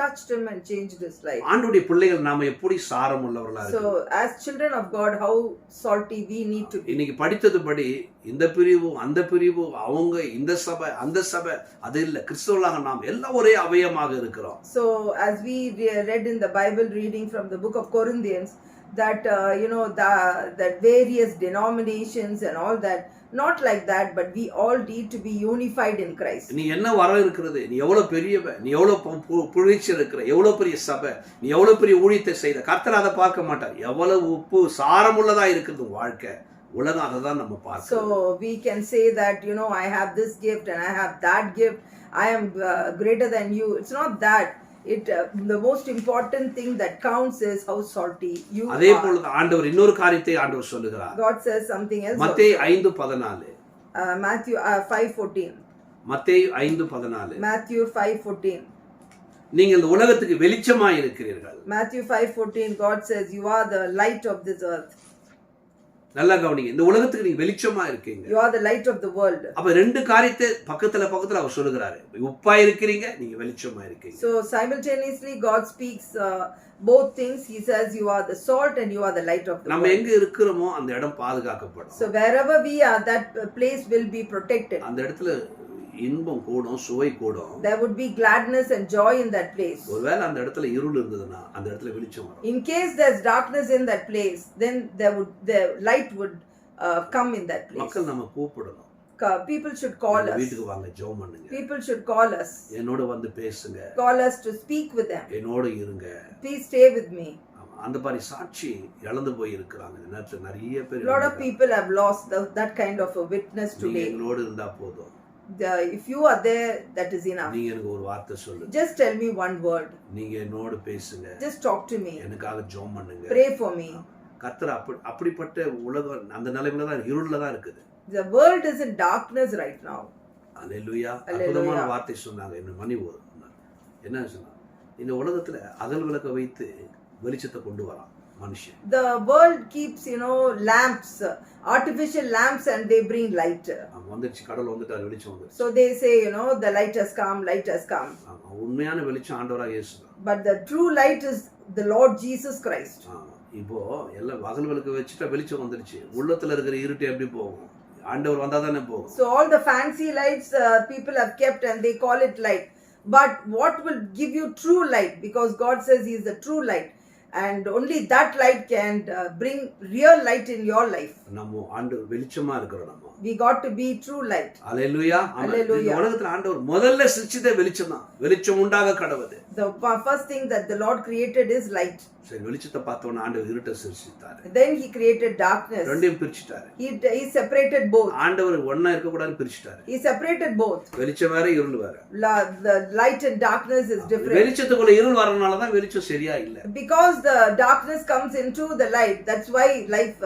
Speaker 3: touched him and changed his life.
Speaker 1: ஆண்டவருடைய பிள்ளைகள் நாம எப்படி சாரம் உள்ளவர்களா
Speaker 3: So
Speaker 1: இருக்கோம்?
Speaker 3: as children of God, how salty we need to be.
Speaker 1: இன்னைக்கு படித்ததுபடி இந்த பிரிவு அந்த பிரிவு, அவங்க இந்த சபை அந்த சபை, அது இல்ல. கிறிஸ்தவர்களாக நாம் எல்லாம் ஒரே அவயமாக இருக்கிறோம்.
Speaker 3: So as we read in the Bible reading from the book of Corinthians, that you know, that various denominations and all that, not like that, but we all need to be unified in Christ.
Speaker 1: நீ என்ன வரம் இருக்கிறது? நீ எவ்வளவு பெரியவ, நீ எவ்வளவு புகழ்ச்சி இருக்கிற, எவ்வளவு பெரிய சபை, நீ எவ்வளவு பெரிய ஊழியத்தை செய்த, கர்த்தர் அதை பார்க்க மாட்டார். எவ்வளவு உப்பு சாரமுள்ளதா இருக்குது வாழ்க்கை, உலகம் அதை தான் நம்ம பார்க்கிறோம்.
Speaker 3: So we can say that, you know, I have this gift and I have that gift, I am greater than you. It's not that. The most important thing that counts is how salty you are.
Speaker 1: அதே போல ஆண்டவர் இன்னொரு காரியத்தை ஆண்டவர் சொல்லுகிறார்.
Speaker 3: God says something else.
Speaker 1: மத்தேயு 5:14.
Speaker 3: Matthew 5:14.
Speaker 1: மத்தேயு 5:14.
Speaker 3: Matthew 5:14.
Speaker 1: நீங்கள் இந்த உலகத்துக்கு வெளிச்சமாய் இருக்கிறீர்கள்.
Speaker 3: Matthew 5:14, God says, you are the light of this earth.
Speaker 1: நல்லா கவனிங்க, இந்த உலகத்துக்கு நீங்க வெளிச்சமா இருக்கீங்க.
Speaker 3: You are the light of the world.
Speaker 1: அப்ப ரெண்டு காரியத்தை பக்கத்துல அவர் சொல்லுகிறாரு. உப்பா இருக்கிறீங்க, நீங்க வெளிச்சமா இருக்கீங்க.
Speaker 3: So simultaneously God speaks both things. He says you are the salt and you are the light of the
Speaker 1: நம்ம
Speaker 3: world.
Speaker 1: எங்க இருக்கிறோமோ அந்த இடம் பாதுகாக்கப்படும்.
Speaker 3: So wherever we are, that place will be protected.
Speaker 1: அந்த இடத்துல இன்பம் கூடும், சுவை கூடும்.
Speaker 3: There would be gladness and joy in that place.
Speaker 1: ஒருவேளை அந்த இடத்துல இருள் இருந்ததுன்னா அந்த இடத்துல வெளிச்சம் வரும்.
Speaker 3: In case there's darkness in that place, then the light would come in that place.
Speaker 1: மக்கள் நம்ம கூப்பிடணும்.
Speaker 3: People should call us.
Speaker 1: வீட்டுக்கு வாங்க, ஜெபம் பண்ணுங்க.
Speaker 3: People should call us.
Speaker 1: என்னோட வந்து பேசுங்க.
Speaker 3: Call us to speak with them.
Speaker 1: என்னோட இருங்க.
Speaker 3: Please stay with me.
Speaker 1: அந்த மாதிரி சாட்சி இழந்து போய் இருக்கிறாங்க. இந்த நேரத்துல நிறைய பேர்.
Speaker 3: A lot of people have lost that kind of a witness today.
Speaker 1: எங்களோட இருந்தா போதும்.
Speaker 3: If you are there, that is enough.
Speaker 1: நீங்க எனக்கு ஒரு வார்த்தை சொல்லுங்க.
Speaker 3: Just tell me one word.
Speaker 1: நீங்க என்னோட பேசுங்க.
Speaker 3: Just talk to me.
Speaker 1: எனக்காக ஜெபம் பண்ணுங்க.
Speaker 3: Pray for me.
Speaker 1: கர்த்தர் அப்படிப்பட்ட உலகம் அந்த நிலைமையில தான், இருள்ல தான் இருக்குது.
Speaker 3: The world is in darkness right now.
Speaker 1: அல்லேலூயா. அற்புதமான வார்த்தை சொன்னாங்க. என்ன மணிவு என்ன சொன்னா, இந்த உலகத்துல அகல் விளக்க வைத்து வெளிச்சத்தை கொண்டு வரான் மனுஷன்.
Speaker 3: The world keeps, you know, lamps, artificial lamps, and they bring light.
Speaker 1: வந்துச்சு, கடவுள் வந்துட்டார், வெளிச்சம் வந்துச்சு.
Speaker 3: So they say, you know, the light has come, light has come.
Speaker 1: உண்மையான வெளிச்சம் ஆண்டவராக இயேசு தான்.
Speaker 3: But the true light is the Lord Jesus Christ.
Speaker 1: இப்போ எல்லாம் அகல் விளக்கு வச்சுட்டா வெளிச்சம் வந்துருச்சு. உள்ளத்துல இருக்கிற இருட்டு எப்படி போகும்? ஆண்டவர் வந்தா தானே போகும்.
Speaker 3: So all the fancy lights people have kept and they call it light. But what will give you true light? Because God says He is the true light. And only that light can bring real light in your life.
Speaker 1: நம்ம ஆண்டவர் வெளிச்சமா இருக்கிறோம். நம்ம
Speaker 3: We got to be true light.
Speaker 1: அல்லேலூயா. இந்த உலகத்துல ஆண்டவர் முதல்ல சிருஷ்டிச்சதே வெளிச்சம் தான். வெளிச்சம் உண்டாக கடவுது.
Speaker 3: The first thing that the Lord created is light.
Speaker 1: சரி, வெளிச்சத்தை பார்த்தவன ஆண்டவர் இருட்டை சிருஷ்டித்தாரு.
Speaker 3: Then he created darkness.
Speaker 1: ரெண்டையும் பிரிச்சுட்டாரு.
Speaker 3: He separated both.
Speaker 1: ஆண்டவர் ஒண்ணா இருக்க கூடாதுன்னு பிரிச்சுட்டாரு.
Speaker 3: He separated both.
Speaker 1: வெளிச்சம் வேற இருள் வேற.
Speaker 3: The light and darkness is different.
Speaker 1: வெளிச்சத்துக்குள்ள இருள் வரனால தான் வெளிச்சம் சரியா இல்ல.
Speaker 3: Because the darkness comes into the light, that's why life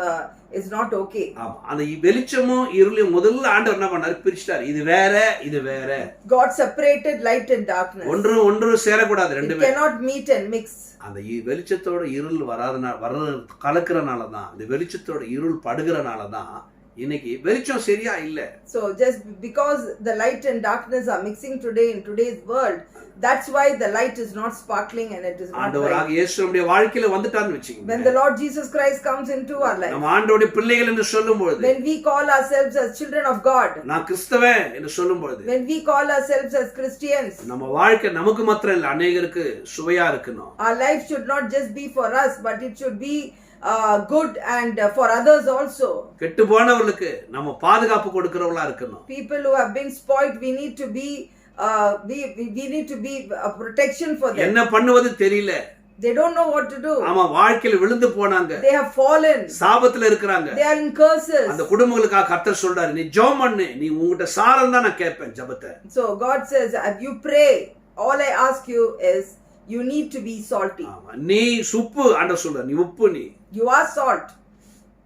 Speaker 3: is not okay.
Speaker 1: ஆமா, அந்த வெளிச்சமும் இருளையும் முதல்ல ஆண்டவர் என்ன பண்ணாரு? பிரிச்சுட்டாரு. இது வேற, இது வேற.
Speaker 3: God separated light and darkness.
Speaker 1: ஒன்று சேரக்கூடாது,
Speaker 3: It
Speaker 1: ரெண்டுமே.
Speaker 3: cannot meet and mix.
Speaker 1: அந்த வெளிச்சத்தோட இருள் கலக்கிறனால தான், இந்த வெளிச்சத்தோட இருள் படுகிறனால தான் இன்னைக்கு வெளிச்சம் சரியா இல்ல.
Speaker 3: So just because the light and darkness are mixing today in today's world, that's why the light is not sparkling and it is not
Speaker 1: ஆண்டவராக
Speaker 3: bright.
Speaker 1: இயேசு நம்முடைய வாழ்க்கையில வந்துட்டான்னு வெச்சீங்க.
Speaker 3: When the Lord Jesus Christ comes into our life,
Speaker 1: நம்ம ஆண்டவருடைய பிள்ளைகள் என்று சொல்லும்போது,
Speaker 3: when we call ourselves as children of God,
Speaker 1: நான் கிறிஸ்தவன் என்று சொல்லும்போது,
Speaker 3: when we call ourselves as Christians,
Speaker 1: நம்ம வாழ்க்கை நமக்கு மாத்திரம் இல்ல, அநேகருக்கு சுவையா இருக்கணும்.
Speaker 3: our life should not just be for us, but it should be good and for others also.
Speaker 1: கெட்டு போனவர்களுக்கு நம்ம பாதுகாப்பு கொடுக்கிறவங்களா இருக்கணும்.
Speaker 3: People who have been spoiled, we need to be we need to be a protection for them.
Speaker 1: என்ன பண்ணுவது தெரியல.
Speaker 3: They don't know what to do.
Speaker 1: ஆமா, வாழ்க்கையில விழுந்து போனாங்க.
Speaker 3: They have fallen.
Speaker 1: சாபத்துல இருக்காங்க.
Speaker 3: They are in curses.
Speaker 1: அந்த குடும்பங்களுக்காக கர்த்தர் சொல்றாரு, நீ ஜெபம் பண்ணு, நீ உன்கிட்ட சாரம் தான் நான் கேட்பேன் ஜெபத்தை.
Speaker 3: So God says, if you pray, all I ask you is you need to be salty.
Speaker 1: ஆமா, நீ உப்பு, ஆண்டவர் சொல்றாரு, நீ உப்பு, நீ
Speaker 3: You are salt.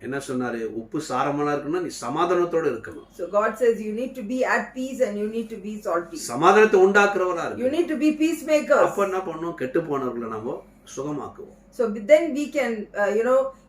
Speaker 1: என்ன சொன்னாரு? உப்பு சாரமான இருக்கணும், நீ சமாதானத்தோட இருக்கணும்.
Speaker 3: So God says you need to be at peace and you need to be salty.
Speaker 1: சமாதானத்தை உண்டாக்குறவரா
Speaker 3: You
Speaker 1: இருக்கணும்.
Speaker 3: need to be peacemakers.
Speaker 1: அப்ப என்ன பண்ணுவோம்? கெட்டு போனவர்களை நம்ம சுகமாக்குவோம்.
Speaker 3: So then we can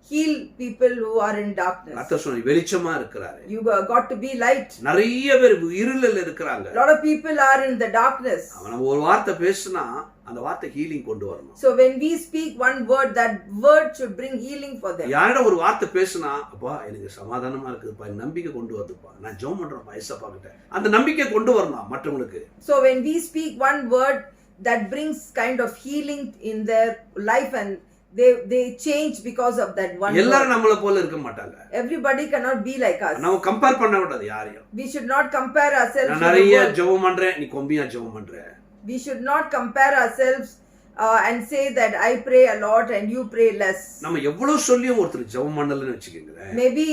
Speaker 3: heal people who are in darkness.
Speaker 1: கர்த்தர் சொன்னாரு, வெளிச்சமா இருக்கிறாரு.
Speaker 3: You got to be light.
Speaker 1: நிறைய பேர் இருளில் இருக்கிறாங்க.
Speaker 3: A lot of people are in the darkness.
Speaker 1: நம்ம ஒரு வார்த்தை பேசினா அந்த வார்த்தை ஹீலிங் கொண்டு வரணும்.
Speaker 3: So when we speak one word, that word should bring healing for them.
Speaker 1: யாரோட ஒரு வார்த்தை பேசினா, அப்பா எனக்கு சமாதானமா இருக்குதுப்பா, நம்பிக்கை கொண்டு வருதுப்பா, நான் ஜெபம் பண்றேன் ஐசப்பா கிட்ட, அந்த நம்பிக்கை கொண்டு வரணும் மற்றவங்களுக்கு.
Speaker 3: So when we speak one word, that brings kind of healing in their life and they change because of that one
Speaker 1: எல்லாரும்
Speaker 3: word.
Speaker 1: நம்மள போல இருக்க மாட்டாங்க.
Speaker 3: Everybody cannot be like us.
Speaker 1: நம்ம கம்பேர் பண்ண கூடாது யாரையும்.
Speaker 3: We should not compare ourselves
Speaker 1: நான்
Speaker 3: to the
Speaker 1: நிறைய
Speaker 3: world.
Speaker 1: ஜெபம் பண்றேன், நீ கம்மியா ஜெபம் பண்ற.
Speaker 3: We should not compare ourselves and say that I pray a lot and you pray less.
Speaker 1: நம்ம எவ்வளவு சொல்லியும் ஒருத்தர் ஜெபம் பண்ணலன்னு வெச்சுக்கங்களேன்.
Speaker 3: Maybe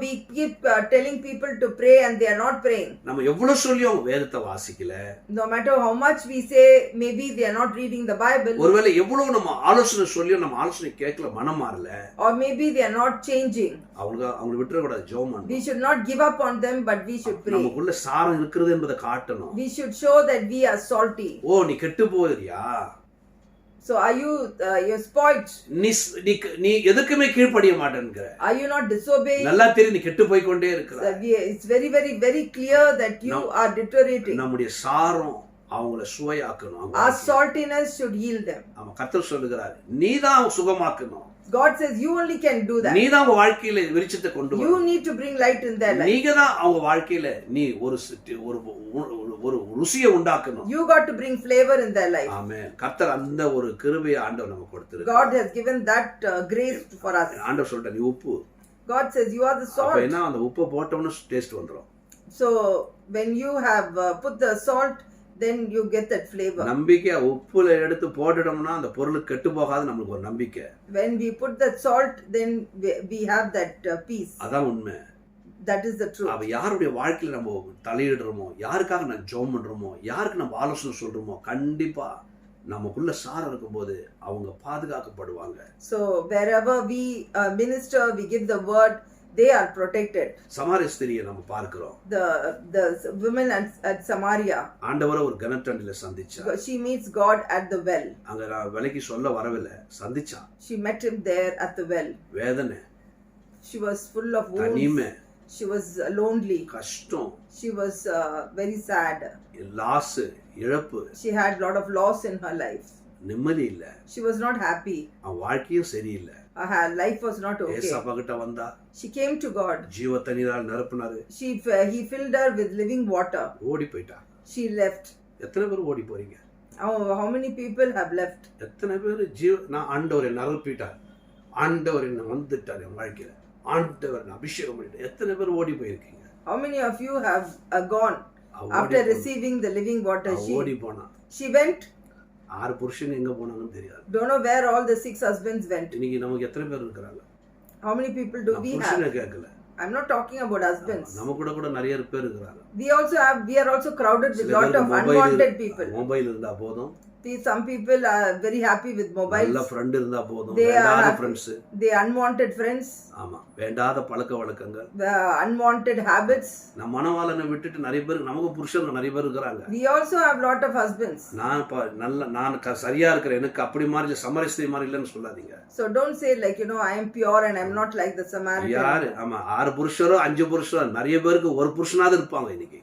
Speaker 3: we keep telling people to pray and they are not praying.
Speaker 1: நம்ம எவ்வளவு சொல்லியும் அவங்க வேதத்தை வாசிக்கல.
Speaker 3: No matter how much we say, maybe they are not reading the Bible.
Speaker 1: ஒருவேளை எவ்வளவு நம்ம ஆலோசனை சொல்லியும் நம்ம ஆலோசனை கேட்கல, மனம் மாறல.
Speaker 3: Or maybe they are not changing.
Speaker 1: அவங்க விட்டுற கூடாது, ஜெபம் பண்ணணும்.
Speaker 3: We should not give up on them, but we should pray.
Speaker 1: நமக்குள்ள சாரம் இருக்குது என்பதை காட்டணும்.
Speaker 3: We should show that we are salty.
Speaker 1: ஓ, நீ கெட்டு போறியா?
Speaker 3: So are you you're spoiled?
Speaker 1: நீ எதுக்குமே கீழ்ப்படிய மாட்டேங்கிற.
Speaker 3: Are you not disobeying?
Speaker 1: நல்லா தெரியும் நீ கெட்டு போய் கொண்டே இருக்கிற.
Speaker 3: It's very very very clear that you are deteriorating.
Speaker 1: நம்முடைய சாரம் அவங்கள சுவையாக்கணும்.
Speaker 3: Our saltiness should heal them.
Speaker 1: ஆமா, கர்த்தர் சொல்லுகிறார், நீதான் சுகமாக்கணும்.
Speaker 3: God says you only can do that.
Speaker 1: நீதான் அவங்க வாழ்க்கையில வெளிச்சத்தை கொண்டு வர.
Speaker 3: You need to bring light in their life.
Speaker 1: நீங்க தான் அவங்க வாழ்க்கையில நீ ஒரு ருசியை உண்டாக்கணும்.
Speaker 3: You got to bring flavor in their life.
Speaker 1: ஆமென். கர்த்தர் அந்த ஒரு கிருபையை ஆண்டவர் நமக்கு கொடுத்திருக்கார்.
Speaker 3: God has given that grace for us.
Speaker 1: ஆண்டவர் சொல்றார், நீ உப்பு.
Speaker 3: God says you are the
Speaker 1: அப்ப
Speaker 3: salt.
Speaker 1: என்ன, அந்த உப்பு போட்டோம்னா டேஸ்ட் வந்துரும்.
Speaker 3: So when you have put the salt, then you get that flavor.
Speaker 1: நம்பிக்கை உப்புல எடுத்து போட்டுட்டோம்னா அந்த பொருள் கெட்டு போகாது, நமக்கு ஒரு நம்பிக்கை.
Speaker 3: When we put that salt, then we have that peace.
Speaker 1: அதான் உண்மை.
Speaker 3: That is the truth.
Speaker 1: அவ யாருடைய வாழ்க்கையில நம்ம தலையிடுறோமோ, யாருக்காக நம்ம ஜெபம் பண்றோமோ, யாருக்கு நம்ம ஆலோசனை சொல்றோமோ, கண்டிப்பா நமக்குள்ள சாரம் இருக்கும்போது அவங்க பாதுகாக்கப்படுவாங்க.
Speaker 3: So wherever we minister, we give the word, they are protected.
Speaker 1: சமாரிய ஸ்திரியை நம்ம பார்க்கிறோம்.
Speaker 3: The women at Samaria,
Speaker 1: ஆண்டவரை ஒரு கிணற்றண்டில சந்திச்சா.
Speaker 3: she meets God at the well.
Speaker 1: அங்க நான் விலைக்கு சொல்ல வரவில்லை, சந்திச்சா.
Speaker 3: She met him there at the well.
Speaker 1: வேதனை,
Speaker 3: She was full of wounds.
Speaker 1: தனிமை,
Speaker 3: She was lonely.
Speaker 1: கஷ்டம்,
Speaker 3: She was very sad.
Speaker 1: Loss, இழப்பு,
Speaker 3: She had a lot of loss in her life.
Speaker 1: நிம்மதி இல்ல.
Speaker 3: She was not happy.
Speaker 1: அவன் வாழ்க்கையும் சரியில்லை.
Speaker 3: Her life was not okay.
Speaker 1: ஏசப்பா கிட்ட வந்தா.
Speaker 3: She came to God.
Speaker 1: ஜீவ தண்ணீரால் நிரப்பினாரு.
Speaker 3: He filled her with living water.
Speaker 1: ஓடி போயிட்டா.
Speaker 3: She left.
Speaker 1: எத்தனை பேர் ஓடி போறீங்க?
Speaker 3: How many people have left?
Speaker 1: எத்தனை பேர் நான் ஆண்டவர் என்ன நிரப்பிட்டார், ஆண்டவர் என்ன வந்துட்டார் என் வாழ்க்கையில, ஆண்டவர் என்ன அபிஷேகம் பண்ணிட்டார், எத்தனை பேர் ஓடி போயிருக்கீங்க?
Speaker 3: How many of you have gone after receiving the living water?
Speaker 1: ஓடி போனா.
Speaker 3: She went.
Speaker 1: 6 புருஷன் எங்க போனாங்கன்னு தெரியாது.
Speaker 3: Don't know where all the 6 husbands went.
Speaker 1: இன்னைக்கு நமக்கு எத்தனை பேர் இருக்காங்க?
Speaker 3: How many people do we have?
Speaker 1: புருஷனை கேட்கல.
Speaker 3: I'm not talking about husbands.
Speaker 1: நம்ம கூட நிறைய பேர் இருக்காங்க.
Speaker 3: We are also crowded with lot of unwanted people.
Speaker 1: Mobile இருந்தா போதும்.
Speaker 3: Some people are very happy with mobiles.
Speaker 1: நல்ல friend இருந்தா போதும்.
Speaker 3: They
Speaker 1: வேண்டாத
Speaker 3: are
Speaker 1: friends.
Speaker 3: They unwanted friends.
Speaker 1: ஆமா, வேண்டாத பழக்க வழக்கங்கள்.
Speaker 3: Unwanted habits.
Speaker 1: நம்ம மனவாளனை விட்டுட்டு நிறைய பேர் நமக்கு புருஷங்க நிறைய பேர் இருக்காங்க.
Speaker 3: We also have lot of husbands.
Speaker 1: நான் சரியா இருக்கிறேன், எனக்கு அப்படி மாதிரி சமரஸ்தை மாதிரி இல்லைன்னு சொல்லாதீங்க.
Speaker 3: So don't say like I am pure and I am not like the Samaritan.
Speaker 1: யாரு? ஆமா, 6 புருஷரோ 5 புருஷரோ நிறைய பேருக்கு ஒரு புருஷனாவது இருப்பாங்க இன்னைக்கு.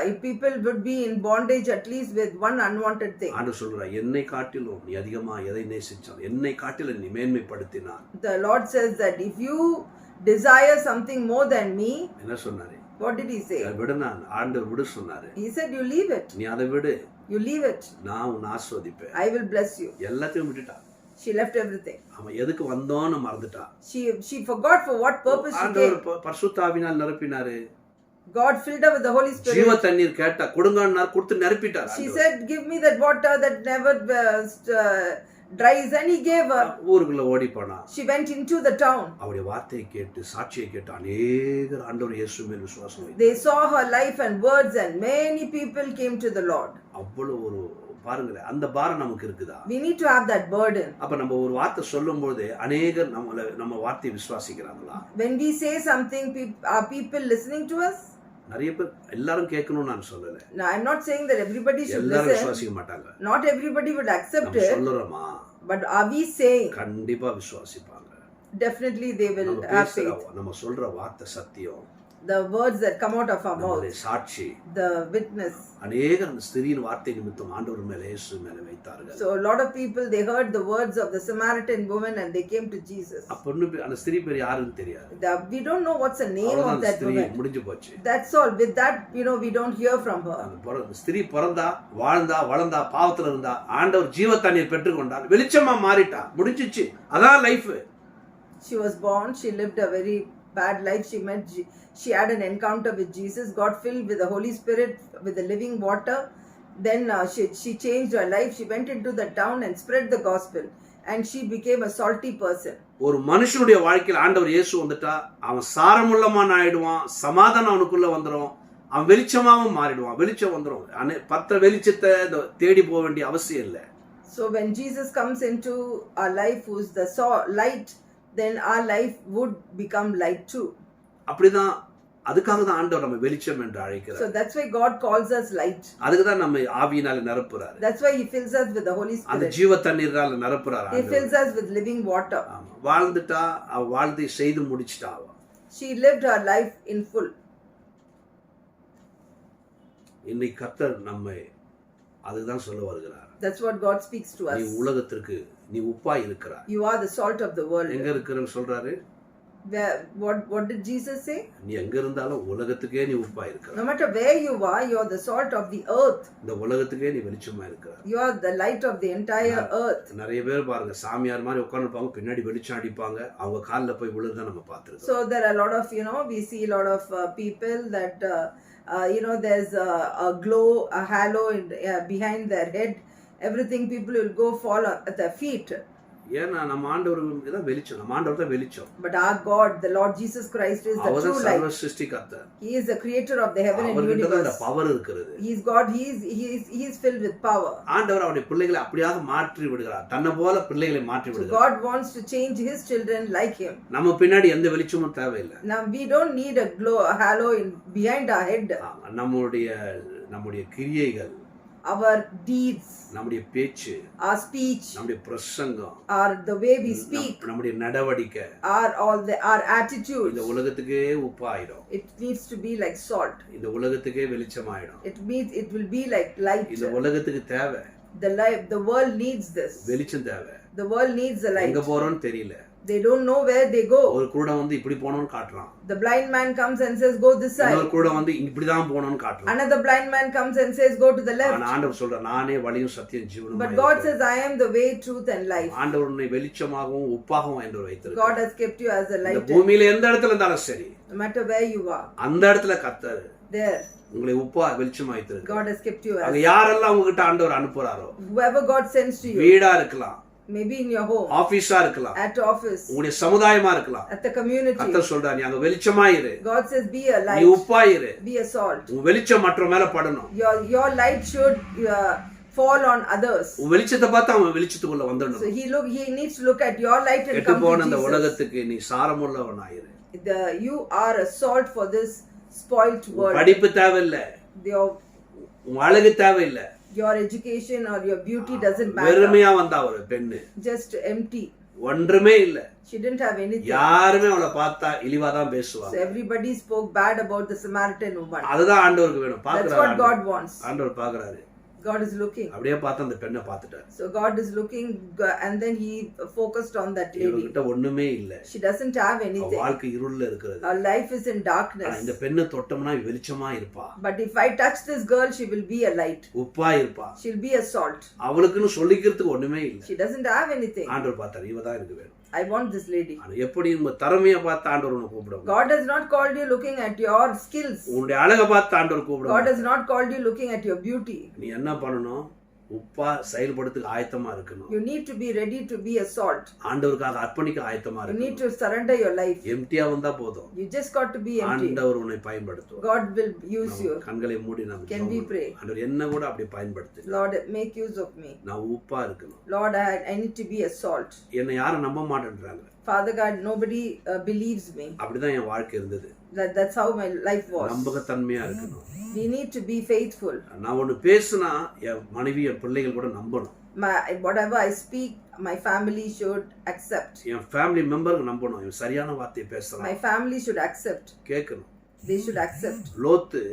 Speaker 3: If people would be in bondage at least with one unwanted thing.
Speaker 1: ஆண்டவர் சொல்றார், என்னை காட்டிலும் நீ அதிகமா எதை நேசிச்சால், என்னை காட்டிலும் நீ மேன்மைப்படுத்தினார்.
Speaker 3: The Lord says that if you desire something more than me,
Speaker 1: என்ன சொன்னாரு?
Speaker 3: what did he say?
Speaker 1: விடு, நான் ஆண்டவர் விடு சொன்னாரு.
Speaker 3: He said you leave it.
Speaker 1: நீ அதை விடு,
Speaker 3: You leave it.
Speaker 1: நான் உன்னை ஆசீர்வதிப்பேன்.
Speaker 3: I will bless you.
Speaker 1: எல்லாத்தையும் விட்டுட்டா.
Speaker 3: She left everything.
Speaker 1: அவன் எதுக்கு வந்தோன்னு மறந்துட்டா.
Speaker 3: She forgot for what purpose she came.
Speaker 1: ஆண்டவர் பரிசுத்த ஆவியினால் நிரப்பினாரு.
Speaker 3: God filled her with the Holy Spirit.
Speaker 1: ஜீவ தண்ணீர் கேட்டா கொடுங்கன்னார், கொடுத்து நிரப்பிட்டார்.
Speaker 3: She said, give me that water that never dries, and he gave her.
Speaker 1: ஊருக்குள்ள ஓடி போனா.
Speaker 3: She went into the town.
Speaker 1: அவருடைய வார்த்தையை கேட்டு சாட்சியை கேட்டு அநேகர் ஆண்டவர் இயேசு மேல் விசுவாசம் வைத்தார்கள்.
Speaker 3: They saw her life and words, and many people came to the Lord.
Speaker 1: அவ்வளவு ஒரு பாருங்க, அந்த பாரம் நமக்கு இருக்குதா?
Speaker 3: We need to have that burden.
Speaker 1: அப்ப நம்ம ஒரு வார்த்தை சொல்லும்போது அநேகர் நம்ம வார்த்தையை விசுவாசிக்கிறாங்களா?
Speaker 3: When we say something, are people listening to us?
Speaker 1: நிறைய பேர் எல்லாரும் கேட்கணும்னு நான் சொல்லல.
Speaker 3: No, I'm not saying that everybody should
Speaker 1: எல்லாரும்
Speaker 3: listen.
Speaker 1: விசுவாசிக்க மாட்டாங்க.
Speaker 3: Not everybody would accept
Speaker 1: நம்ம
Speaker 3: it.
Speaker 1: சொல்றோமா?
Speaker 3: But are we saying?
Speaker 1: கண்டிப்பா விசுவாசிப்பாங்க.
Speaker 3: Definitely they will
Speaker 1: நம்ம
Speaker 3: have
Speaker 1: பேசுற,
Speaker 3: faith.
Speaker 1: நம்ம சொல்ற வார்த்தை சத்தியம்.
Speaker 3: The words that come out of our
Speaker 1: நம்முடைய
Speaker 3: mouth,
Speaker 1: சாட்சி.
Speaker 3: the witness.
Speaker 1: அநேகர் அந்த ஸ்திரீயின் வார்த்தை நிமித்தம் ஆண்டவர் மேல இயேசு மேல வைத்தார்கள்.
Speaker 3: So a lot of people, they heard the words of the Samaritan woman and they came to Jesus.
Speaker 1: அப்ப அந்த ஸ்திரீ பேர் யாருன்னு தெரியாது.
Speaker 3: We don't know what's the name of that woman.
Speaker 1: முடிஞ்சு போச்சு.
Speaker 3: That's all. With that, we don't hear from her.
Speaker 1: அந்த ஸ்திரீ பிறந்தா, வாழ்ந்தா, வளர்ந்தா, பாவத்துல இருந்தா, ஆண்டவர் ஜீவ தண்ணீர் பெற்றுக்கொண்டார், வெளிச்சமா மாறிட்டா, முடிஞ்சிச்சு. அதான் life.
Speaker 3: She was born, she lived a very bad life. She had an encounter with Jesus, got filled with the Holy Spirit, with the living water. Then she changed her life. She went into the town and spread the gospel, and she became a salty person.
Speaker 1: ஒரு மனுஷனுடைய வாழ்க்கையில் ஆண்டவர் இயேசு வந்துட்டா அவன் சாரமுள்ளமான ஆயிடுவான், சமாதானம் அவனுக்குள்ள வந்துடும், அவன் வெளிச்சமாவும் மாறிடுவான். வெளிச்சம் வந்துடும். பத்த வெளிச்சத்தை தேடி போக வேண்டிய அவசியம் இல்லை.
Speaker 3: So when Jesus comes into our life, who's the light, then our life would become light too.
Speaker 1: அப்படிதான், அதுக்காக தான் ஆண்டவர் நம்ம வெளிச்சம் என்று அழைக்கிறார்.
Speaker 3: So that's why God calls us light.
Speaker 1: அதுக்கு தான் நம்ம ஆவியினால நிரப்புறார்.
Speaker 3: That's why he fills us with the Holy Spirit.
Speaker 1: அந்த ஜீவ தண்ணீரால நிரப்புறார்.
Speaker 3: He fills us with living water.
Speaker 1: வாழ்ந்துட்டா, அவ வாழ்ந்து செய்து முடிச்சிட்டா.
Speaker 3: She lived her life in full.
Speaker 1: இன்னைக்கு கர்த்தர் நம்மை அதுதான் சொல்ல வருகிறார்.
Speaker 3: That's what God speaks to us.
Speaker 1: நீ உலகத்திற்கு நீ உப்பாய் இருக்கிறாய்.
Speaker 3: You are the salt of the world.
Speaker 1: எங்க இருக்கிறன்னு சொல்றாரு?
Speaker 3: What did Jesus say?
Speaker 1: நீ எங்க இருந்தாலும் உலகத்துக்கே நீ உப்பாய் இருக்கிறாய்.
Speaker 3: No matter where you are, you are the salt of the earth.
Speaker 1: இந்த உலகத்துக்கே நீ வெளிச்சமா இருக்கிறாய்.
Speaker 3: You are the light of the entire earth.
Speaker 1: நிறைய பேர் பாருங்க, சாமியார் மாதிரி உட்கார்ந்திருப்பாங்க, பின்னாடி வெளிச்சம் அடிப்பாங்க, அவங்க கால்ல போய் விழுறத நம்ம பார்த்திருக்கோம்.
Speaker 3: So there are a lot of, we see a lot of people that there's a glow, a halo behind their head. Everything, people will go fall at their feet.
Speaker 1: ஏன்னா நம்ம ஆண்டவர் தான் வெளிச்சம். நம்ம ஆண்டவர் தான் வெளிச்சம்.
Speaker 3: But our God, the Lord Jesus Christ, is the true light.
Speaker 1: சர்வ சிருஷ்டிகர்த்தர்.
Speaker 3: He is the creator of the heaven and universe.
Speaker 1: அவர்கிட்ட தான் பவர் இருக்கிறது.
Speaker 3: He is God. He is filled with power.
Speaker 1: ஆண்டவர் அவருடைய பிள்ளைகளை அப்படியாக மாற்றி விடுகிறார். தன்னை போல பிள்ளைகளை மாற்றி விடுகிறார்.
Speaker 3: God wants to change his children like him.
Speaker 1: நம்ம பின்னாடி எந்த வெளிச்சமும் தேவையில்லை.
Speaker 3: Now we don't need a glow, a halo behind our head.
Speaker 1: நம்முடைய கிரியைகள்,
Speaker 3: our deeds,
Speaker 1: நம்முடைய பேச்சு,
Speaker 3: our speech,
Speaker 1: நம்முடைய பிரசங்கம்,
Speaker 3: or the way we speak,
Speaker 1: நம்முடைய நடவடிக்கை,
Speaker 3: our attitude,
Speaker 1: இந்த உலகத்துக்கே உப்பாயிடும்.
Speaker 3: it needs to be like salt.
Speaker 1: இந்த உலகத்துக்கே வெளிச்சமாயிடும்.
Speaker 3: It will be like light.
Speaker 1: இந்த உலகத்துக்கு தேவை.
Speaker 3: The world needs this.
Speaker 1: வெளிச்சம் தேவை.
Speaker 3: The world needs the light.
Speaker 1: எங்க போறோம்னு தெரியல.
Speaker 3: They don't know where they go.
Speaker 1: ஒரு குருடன் வந்து இப்படி போணும்னு காட்டுறான்.
Speaker 3: The blind man comes and says go this side.
Speaker 1: இன்னொரு குருடன் வந்து இப்படி தான் போணும்னு காட்டுறான்.
Speaker 3: Another blind man comes and says go to the left.
Speaker 1: ஆனா ஆண்டவர் சொல்றார், நானே வழியும் சத்தியம் ஜீவனும்.
Speaker 3: But God says I am the way, truth and life.
Speaker 1: ஆண்டவர் உன்னை வெளிச்சமாகவும் உப்பாகவும் ஆண்டவர் வைத்திருக்கிறார்.
Speaker 3: God has kept you as a light.
Speaker 1: இந்த பூமியில எந்த இடத்துல இருந்தாலும் சரி,
Speaker 3: no matter where you are,
Speaker 1: அந்த இடத்துல கர்த்தர்
Speaker 3: there.
Speaker 1: உங்களை உப்பா வெளிச்சமாய் வைத்திருக்கிறார்.
Speaker 3: God has kept you
Speaker 1: அங்க
Speaker 3: as.
Speaker 1: யாரெல்லாம் உங்ககிட்ட ஆண்டவர் அனுப்புறாரோ,
Speaker 3: Whoever God sends to you,
Speaker 1: வீடா இருக்கலாம்,
Speaker 3: maybe in your home,
Speaker 1: ஆபீஸா இருக்கலாம்,
Speaker 3: at office,
Speaker 1: உங்களுடைய சமுதாயமா இருக்கலாம்,
Speaker 3: at the community.
Speaker 1: கர்த்தர் சொல்றார், நீ அங்க வெளிச்சமாயிரு,
Speaker 3: God says, be a
Speaker 1: நீ
Speaker 3: light,
Speaker 1: உப்பாயிரு.
Speaker 3: be a salt.
Speaker 1: உன் வெளிச்சம் மற்ற மேல படணும்.
Speaker 3: Your light should fall on others.
Speaker 1: உன் வெளிச்சத்தை பார்த்து அவன் வெளிச்சத்துக்குள்ள
Speaker 3: So
Speaker 1: வந்துடணும்.
Speaker 3: he needs to look at your light and
Speaker 1: கெட்டு
Speaker 3: come
Speaker 1: போன
Speaker 3: to
Speaker 1: இந்த
Speaker 3: Jesus.
Speaker 1: உலகத்துக்கு நீ சாரமுள்ளவனாயிரு.
Speaker 3: You are a salt for this spoilt world.
Speaker 1: படிப்பு தேவையில்லை,
Speaker 3: Your,
Speaker 1: உன் அழகு தேவையில்லை,
Speaker 3: your education or your beauty doesn't matter.
Speaker 1: வெறுமையா வந்தா ஒரு பெண்ணு,
Speaker 3: Just empty.
Speaker 1: ஒன்றுமே இல்ல.
Speaker 3: She didn't have anything.
Speaker 1: யாருமே அவளை பார்த்தா இழிவாதான்
Speaker 3: So
Speaker 1: பேசுவாங்க.
Speaker 3: everybody spoke bad about the Samaritan woman.
Speaker 1: அதுதான் ஆண்டவருக்கு வேணும்.
Speaker 3: That's what
Speaker 1: பாக்குறாரு,
Speaker 3: God wants.
Speaker 1: ஆண்டவர் பாக்குறாரு.
Speaker 3: God is looking.
Speaker 1: அப்படியே பார்த்து அந்த பெண்ணை பார்த்துட்டாரு.
Speaker 3: So God is looking, and then he focused on that lady.
Speaker 1: இவகிட்ட ஒண்ணுமே இல்ல,
Speaker 3: She doesn't have
Speaker 1: அவ
Speaker 3: anything.
Speaker 1: வாழ்க்கை இருள்ல இருக்கிறது.
Speaker 3: Her life is in
Speaker 1: ஆனா
Speaker 3: darkness.
Speaker 1: இந்த பெண்ணை தொட்டோம்னா வெளிச்சமா இருப்பா,
Speaker 3: But if I touch this girl, she will be a light.
Speaker 1: உப்பா இருப்பா.
Speaker 3: She'll be a salt.
Speaker 1: அவளுக்குன்னு சொல்லிக்கிறதுக்கு ஒண்ணுமே இல்ல.
Speaker 3: She doesn't have anything.
Speaker 1: ஆண்டவர் பார்த்தாரு, இவதான் எனக்கு வேணும்.
Speaker 3: I want this lady.
Speaker 1: ஆனா எப்படி நம்ம திறமையை பார்த்து ஆண்டவர் உன்னை கூப்பிடுவாங்க.
Speaker 3: God has not called you looking at your skills.
Speaker 1: உன்னுடைய அழகை பார்த்து ஆண்டவர்
Speaker 3: God
Speaker 1: கூப்பிடுவாங்க.
Speaker 3: has not called you looking at your beauty.
Speaker 1: நீ என்ன பண்ணணும்? உப்பா செயல்படுறதுக்கு ஆயத்தமா இருக்கணும்.
Speaker 3: You need to be ready to be a salt.
Speaker 1: ஆண்டவருக்காக அர்ப்பணிக்க ஆயத்தமா
Speaker 3: You need
Speaker 1: இருக்கணும்.
Speaker 3: to surrender your life.
Speaker 1: எம்டியா வந்தா போதும்,
Speaker 3: You just got to be empty.
Speaker 1: ஆண்டவர் உன்னை பயன்படுத்துவார்.
Speaker 3: God will use you.
Speaker 1: கண்களை மூடி நாம்
Speaker 3: Can we pray?
Speaker 1: ஆண்டவர் என்ன கூட அப்படி பயன்படுத்து.
Speaker 3: Lord, make use of me.
Speaker 1: நான் உப்பா இருக்கணும்.
Speaker 3: Lord, I need to be a salt.
Speaker 1: என்னை யாரும் நம்ப மாட்டேன்றாங்க.
Speaker 3: Father God, nobody believes me.
Speaker 1: அப்படிதான் என் வாழ்க்கை இருந்தது.
Speaker 3: That's how my life was.
Speaker 1: நம்பகத்தன்மையா இருக்கணும்.
Speaker 3: We need to be faithful.
Speaker 1: நான் ஒண்ணு பேசுனா என் மனைவி என் பிள்ளைகள் கூட நம்பணும்.
Speaker 3: Whatever I speak, my family should accept.
Speaker 1: என் ஃபேமிலி மெம்பருக்கு நம்பணும். இவன் சரியான வார்த்தையை பேசுறான்,
Speaker 3: My family should accept.
Speaker 1: கேட்கணும்.
Speaker 3: They should accept.
Speaker 1: லோத்து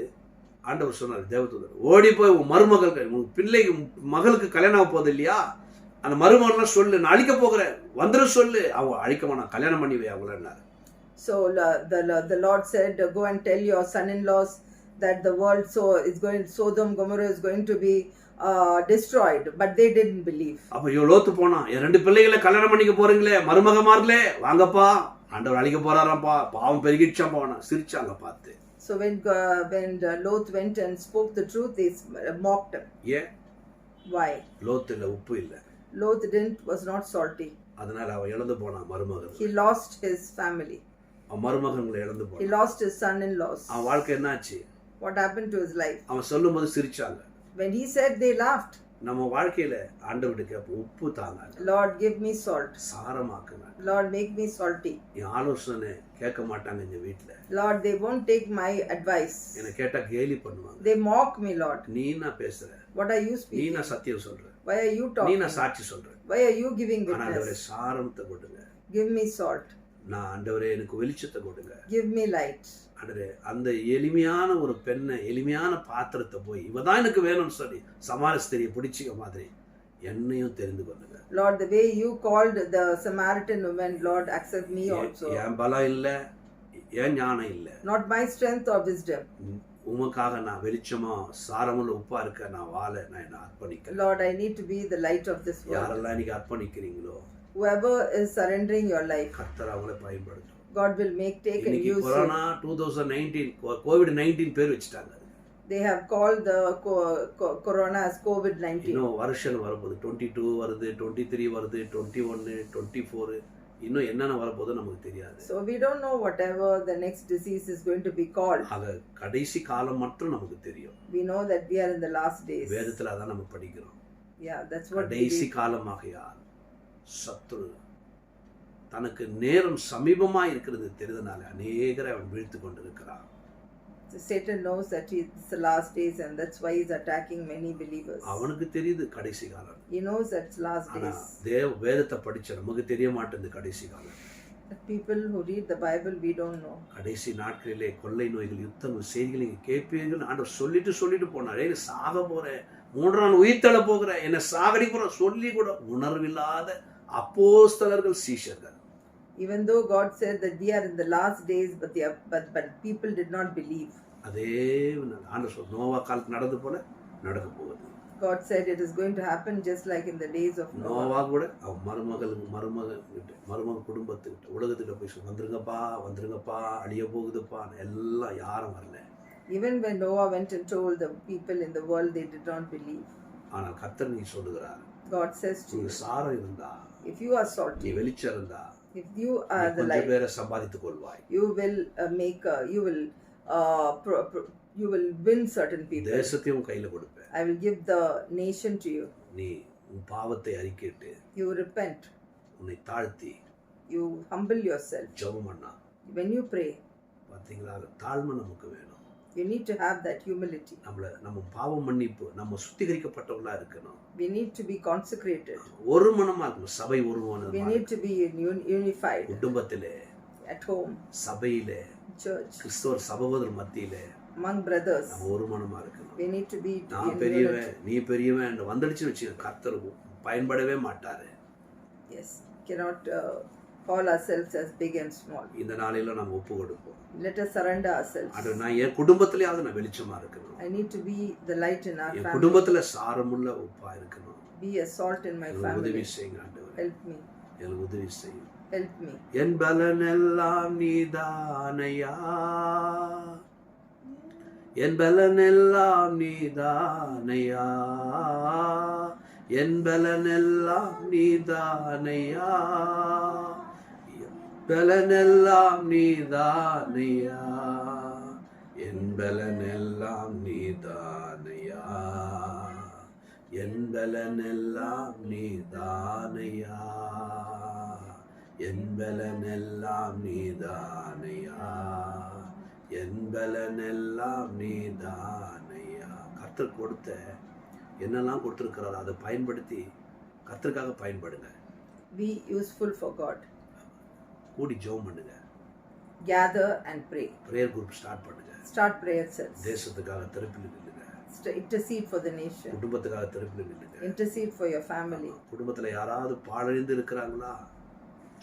Speaker 1: ஆண்டவர் சொன்னார், தேவதூதர் ஓடி போய் உன் மருமகளுக்கு உன் பிள்ளைக்கு மகளுக்கு கல்யாணம் ஆக போகுது இல்லையா, அந்த மருமகள்லாம் சொல்லு, நான் அழிக்க போகிறேன், வந்துரு சொல்லு. அவங்க அழிக்க மாட்டான், கல்யாணம் பண்ணி வை அவங்கள.
Speaker 3: So the Lord said, go and tell your son-in-laws that the world is going, Sodom Gomorrah is going to be destroyed, but they didn't believe.
Speaker 1: அப்ப இவ லோத்து போனா, என் 2 பிள்ளைகளை கல்யாணம் பண்ணிக்க போறீங்களே மருமகமார்களே, வாங்கப்பா, ஆண்டவர் அழிக்க போறாராப்பா, பாவம் பெருகிடுச்சான் போனா. சிரிச்சாங்க பார்த்து.
Speaker 3: So when Lot went and spoke the truth, they mocked him.
Speaker 1: ஏன்?
Speaker 3: Why?
Speaker 1: லோத்துல உப்பு இல்ல,
Speaker 3: Lot was not salty.
Speaker 1: அதனால அவன் இழந்து போனான் மருமகன்.
Speaker 3: He lost his family.
Speaker 1: அவன் மருமகன்களை இழந்து
Speaker 3: He
Speaker 1: போனான்.
Speaker 3: lost his son-in-laws.
Speaker 1: அவன் வாழ்க்கை என்னாச்சு?
Speaker 3: What happened to his life?
Speaker 1: அவன் சொல்லும் போது சிரிச்சாங்க.
Speaker 3: When he said, they laughed.
Speaker 1: நம்ம வாழ்க்கையில ஆண்டவர்கிட்ட கேட்போம், உப்பு தாங்க,
Speaker 3: Lord, give me salt.
Speaker 1: சாரமாக்குங்க.
Speaker 3: Lord, make me salty.
Speaker 1: என் ஆலோசனை கேட்க மாட்டாங்க இந்த வீட்டுல.
Speaker 3: Lord, they won't take my advice.
Speaker 1: என்ன கேட்டா கேலி பண்ணுவாங்க.
Speaker 3: They mock me, Lord.
Speaker 1: நீ என்ன பேசுற?
Speaker 3: What are you
Speaker 1: நீ
Speaker 3: speaking?
Speaker 1: என்ன சத்தியம் சொல்ற?
Speaker 3: Why are you
Speaker 1: நீ
Speaker 3: talking?
Speaker 1: என்ன சாட்சி சொல்ற?
Speaker 3: Why are you giving
Speaker 1: ஆனா ஆண்டவரே
Speaker 3: witness?
Speaker 1: சாரத்தை கொடுங்க.
Speaker 3: Give me salt.
Speaker 1: நான் ஆண்டவரே எனக்கு வெளிச்சத்தை கொடுங்க.
Speaker 3: Give me light.
Speaker 1: ஆண்டவரே அந்த எளிமையான ஒரு பெண்ணை, எளிமையான பாத்திரத்தை போய் இவதான் எனக்கு வேணும்னு சொல்லி சமாரஸ்திரியை பிடிச்சிக்க மாதிரி என்னையும் தெரிந்து கொள்ளுங்க.
Speaker 3: Lord, the way you called the Samaritan woman, Lord, accept me also.
Speaker 1: என் பலம் இல்ல, என் ஞானம் இல்ல,
Speaker 3: Not my strength or wisdom.
Speaker 1: உமக்காக நான் வெளிச்சமா சாரமுள்ள உப்பா இருக்க நான் வாழ நான் என்ன அர்ப்பணிக்கிறேன்.
Speaker 3: Lord, I need to be the light of this world.
Speaker 1: யாரெல்லாம் இன்னைக்கு அர்ப்பணிக்கிறீங்களோ,
Speaker 3: Whoever is surrendering your life,
Speaker 1: கர்த்தர் அவங்களை பயன்படுத்தும்.
Speaker 3: God will take and
Speaker 1: இன்னைக்கு
Speaker 3: use
Speaker 1: கொரோனா
Speaker 3: you.
Speaker 1: 2019 COVID-19 பேர் வச்சுட்டாங்க.
Speaker 3: They have called the corona as COVID-19.
Speaker 1: இன்னும் வருஷங்கள் வரப்போகுது. 22 வருது, 23 வருது, 21, 24, இன்னும் என்னென்ன வரப்போகுது நமக்கு தெரியாது.
Speaker 3: So we don't know whatever the next disease is going to be called.
Speaker 1: ஆக கடைசி காலம் மட்டும் நமக்கு தெரியும்.
Speaker 3: We know that we are in the last days.
Speaker 1: வேதத்துல அதான் நம்ம படிக்கிறோம்.
Speaker 3: Yeah, that's what we
Speaker 1: கடைசி
Speaker 3: read.
Speaker 1: காலமாகையால் சத்துரு தனக்கு நேரம் சமீபமா இருக்கிறது தெரிந்தனால அநேகரை அவன் வீழ்த்து கொண்டிருக்கிறான்.
Speaker 3: Satan knows that it's the last days, and that's why he's attacking many believers.
Speaker 1: அவனுக்கு தெரியுது கடைசி காலம்.
Speaker 3: He knows that it's last
Speaker 1: ஆனா
Speaker 3: days.
Speaker 1: வேதத்தை படிச்ச நமக்கு தெரிய மாட்டேங்குது கடைசி காலம்.
Speaker 3: The people who read the Bible, we don't know.
Speaker 1: கடைசி நாட்களிலே கொள்ளை நோய்கள், யுத்தங்கள், செய்திகள் நீங்க கேட்பீர்கள் ஆண்டவர் சொல்லிட்டு போனாரே, சாக போறேன், 3ஆம் நாள் உயிர்த்தெழ போகிறேன், என்ன சாகடி போறேன் சொல்லி கூட உணர்வில்லாத அப்போஸ்தலர்கள் சீஷர்கள்.
Speaker 3: Even though God said that we are in the last days, but people did not believe.
Speaker 1: அதே ஆண்டவர் சொல் நோவா காலத்து நடந்து போல நடக்க போகுது.
Speaker 3: God said it is going to happen just like in the days of Noah.
Speaker 1: Noah கூட அவன் மருமக குடும்பத்துக்கிட்ட உலகத்துக்கிட்ட போய் வந்துருங்கப்பா அழிய போகுதுப்பா, எல்லாம் யாரும் வரல.
Speaker 3: Even when Noah went and told the people in the world, they did not believe.
Speaker 1: ஆனால் கர்த்தர் நீ சொல்லுகிறார்,
Speaker 3: God says to
Speaker 1: நீ
Speaker 3: you,
Speaker 1: சாரம் இருந்தா,
Speaker 3: if you are
Speaker 1: நீ
Speaker 3: salty,
Speaker 1: வெளிச்சம் இருந்தா,
Speaker 3: if you
Speaker 1: நீ
Speaker 3: are the
Speaker 1: கொஞ்சம்
Speaker 3: light,
Speaker 1: பேரை சம்பாதித்துக் கொள்வாய்.
Speaker 3: you will you will win certain people.
Speaker 1: தேசத்தையும் கையில கொடுப்பேன்.
Speaker 3: I will give the nation to you.
Speaker 1: நீ உன் பாவத்தை அறிக்கையிட்டு
Speaker 3: You repent,
Speaker 1: உன்னை தாழ்த்தி
Speaker 3: you humble yourself.
Speaker 1: ஜெபம் பண்ணா,
Speaker 3: When you pray,
Speaker 1: பாத்தீங்களா, தாழ்மை நமக்கு வேணும்.
Speaker 3: you need to have that humility.
Speaker 1: நம்ம பாவ மன்னிப்பு, நம்ம சுத்திகரிக்கப்பட்டவங்களா இருக்கணும்.
Speaker 3: We need to be consecrated.
Speaker 1: ஒரு மனமா இருக்கணும். சபை ஒரு
Speaker 3: We
Speaker 1: மனமா,
Speaker 3: need to be unified
Speaker 1: குடும்பத்திலே,
Speaker 3: at home,
Speaker 1: சபையிலே,
Speaker 3: church,
Speaker 1: கிறிஸ்தவர் சகோதரர் மத்தியிலே
Speaker 3: among brothers.
Speaker 1: நம்ம ஒரு மனமா இருக்கணும்.
Speaker 3: We need to be
Speaker 1: நான்
Speaker 3: in
Speaker 1: பெரியவன்,
Speaker 3: unity.
Speaker 1: நீ பெரியவன் வந்துடுச்சு வச்சு கர்த்தர் பயன்படவே மாட்டாரு.
Speaker 3: Yes, cannot call ourselves as big and small.
Speaker 1: இந்த நாளில நம்ம ஒப்பு கொடுப்போம்.
Speaker 3: Let us surrender ourselves.
Speaker 1: அது நான் என் குடும்பத்திலேயாவது நான் வெளிச்சமா இருக்கணும்.
Speaker 3: I need to be the light in our
Speaker 1: N
Speaker 3: family.
Speaker 1: குடும்பத்துல சாரமுள்ள உப்பா இருக்கணும்.
Speaker 3: Be a salt in my
Speaker 1: எனக்கு உதவி
Speaker 3: family.
Speaker 1: செய்யுங்க ஆண்டவரே,
Speaker 3: Help me.
Speaker 1: எனக்கு உதவி செய்யும்.
Speaker 3: Help me.
Speaker 1: என் பலனெல்லாம் நீதானையா, என் பலனெல்லாம் நீதானையா, என் பலனெல்லாம் நீதானையா, பலனெல்லாம் நீதானையா, என் பலனெல்லாம் நீதானையா, என் பலனெல்லாம் நீதானையா, என் பலனெல்லாம் நீதானையா, என் பலனெல்லாம் நீதானையா. கர்த்தர் கொடுத்த என்னெல்லாம் கொடுத்துருக்கிறாரோ அதை பயன்படுத்தி கர்த்தருக்காக பயன்படுங்க.
Speaker 3: Be useful for God.
Speaker 1: கூடி ஜெபம் பண்ணுங்க.
Speaker 3: Gather and pray.
Speaker 1: Prayer group start பண்ணுங்க.
Speaker 3: Start prayer cells.
Speaker 1: தேசத்துக்காக திருப்பில் நில்லுங்க.
Speaker 3: Intercede for the nation.
Speaker 1: குடும்பத்துக்காக திருப்பில் நில்லுங்க.
Speaker 3: Intercede for your family.
Speaker 1: குடும்பத்துல யாராவது பாழடைந்து இருக்கிறாங்களா,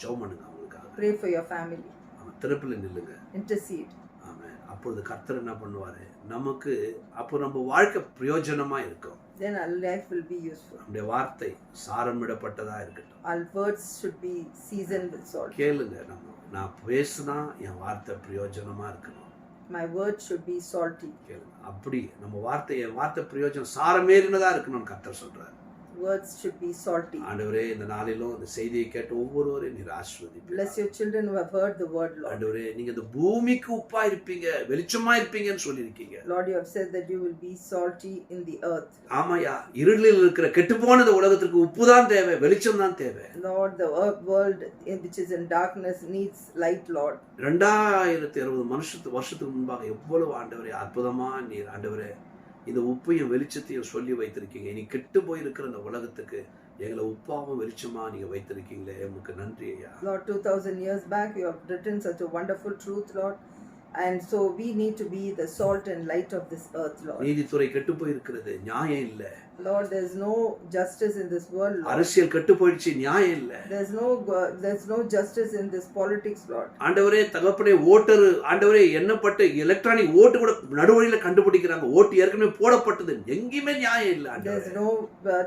Speaker 1: ஜெபம் பண்ணுங்க அவங்களுக்காக.
Speaker 3: Pray for your family.
Speaker 1: திருப்பில் நில்லுங்க.
Speaker 3: Intercede.
Speaker 1: ஆமென். அப்பொழுது கர்த்தர் என்ன பண்ணுவாரு, நமக்கு அப்போ நம்ம வாழ்க்கை பிரயோஜனமா இருக்கும்.
Speaker 3: Then our life will be useful.
Speaker 1: நம்முடைய வார்த்தை சாரமிடப்பட்டதா இருக்கட்டும்.
Speaker 3: Our words should be seasoned with salt.
Speaker 1: கேளுங்க, நான் பேசினா என் வார்த்தை பிரயோஜனமா இருக்கணும்.
Speaker 3: My words should be salty.
Speaker 1: கேளுங்க, அப்படி நம்ம என் வார்த்தை பிரயோஜனம் சாரமேறினதா இருக்கணும்னு கர்த்தர் சொல்றாரு.
Speaker 3: Words should be salty.
Speaker 1: ஆண்டவரே, இந்த நாளிலும் இந்த செய்தியை கேட்டு ஒவ்வொருவரையும் நீர் ஆசீர்வதிப்பீர்.
Speaker 3: Bless your children who have heard the word, Lord.
Speaker 1: ஆண்டவரே, நீங்க இந்த பூமிக்கு உப்பா இருப்பீங்க, வெளிச்சமா இருப்பீங்கன்னு சொல்லியிருக்கீங்க.
Speaker 3: Lord, you have said that you will be salty in the earth.
Speaker 1: ஆமாயா, இருளில் இருக்கிற கெட்டுப்போன இந்த உலகத்திற்கு உப்பு தான் தேவை, வெளிச்சம் தான் தேவை.
Speaker 3: Lord, the world which is in darkness needs light, Lord.
Speaker 1: 2060 வருஷத்துக்கு முன்பாக எவ்வளவு ஆண்டவரே அற்புதமா நீர் ஆண்டவரே இந்த உப்பையும் வெளிச்சத்தையும் சொல்லி வைத்திருக்கீங்க. நீ கெட்டு போயிருக்கிற இந்த உலகத்துக்கு எங்களை உப்பாவும் வெளிச்சமா நீங்க வைத்திருக்கீங்களே, உமக்கு நன்றி ஐயா.
Speaker 3: Lord, 2000 years back you have written such a wonderful truth, Lord. And so we need to be the salt and light of this earth, Lord.
Speaker 1: நீதித்துறை கெட்டு போயிருக்கிறது, நியாயம் இல்ல.
Speaker 3: Lord, there is no justice in this world, Lord.
Speaker 1: அரசியல் கெட்டு போயிடுச்சு, நியாயம் இல்ல.
Speaker 3: There is no justice in this politics, Lord.
Speaker 1: ஆண்டவரே தகப்பனே, ஓட்டர் ஆண்டவரே எண்ணப்பட்ட எலக்ட்ரானிக் ஓட்டு கூட நடுவழியில கண்டுபிடிக்கிறாங்க. ஓட்டு ஏற்கனவே போடப்பட்டது, எங்கேயுமே நியாயம் இல்ல.
Speaker 3: There is no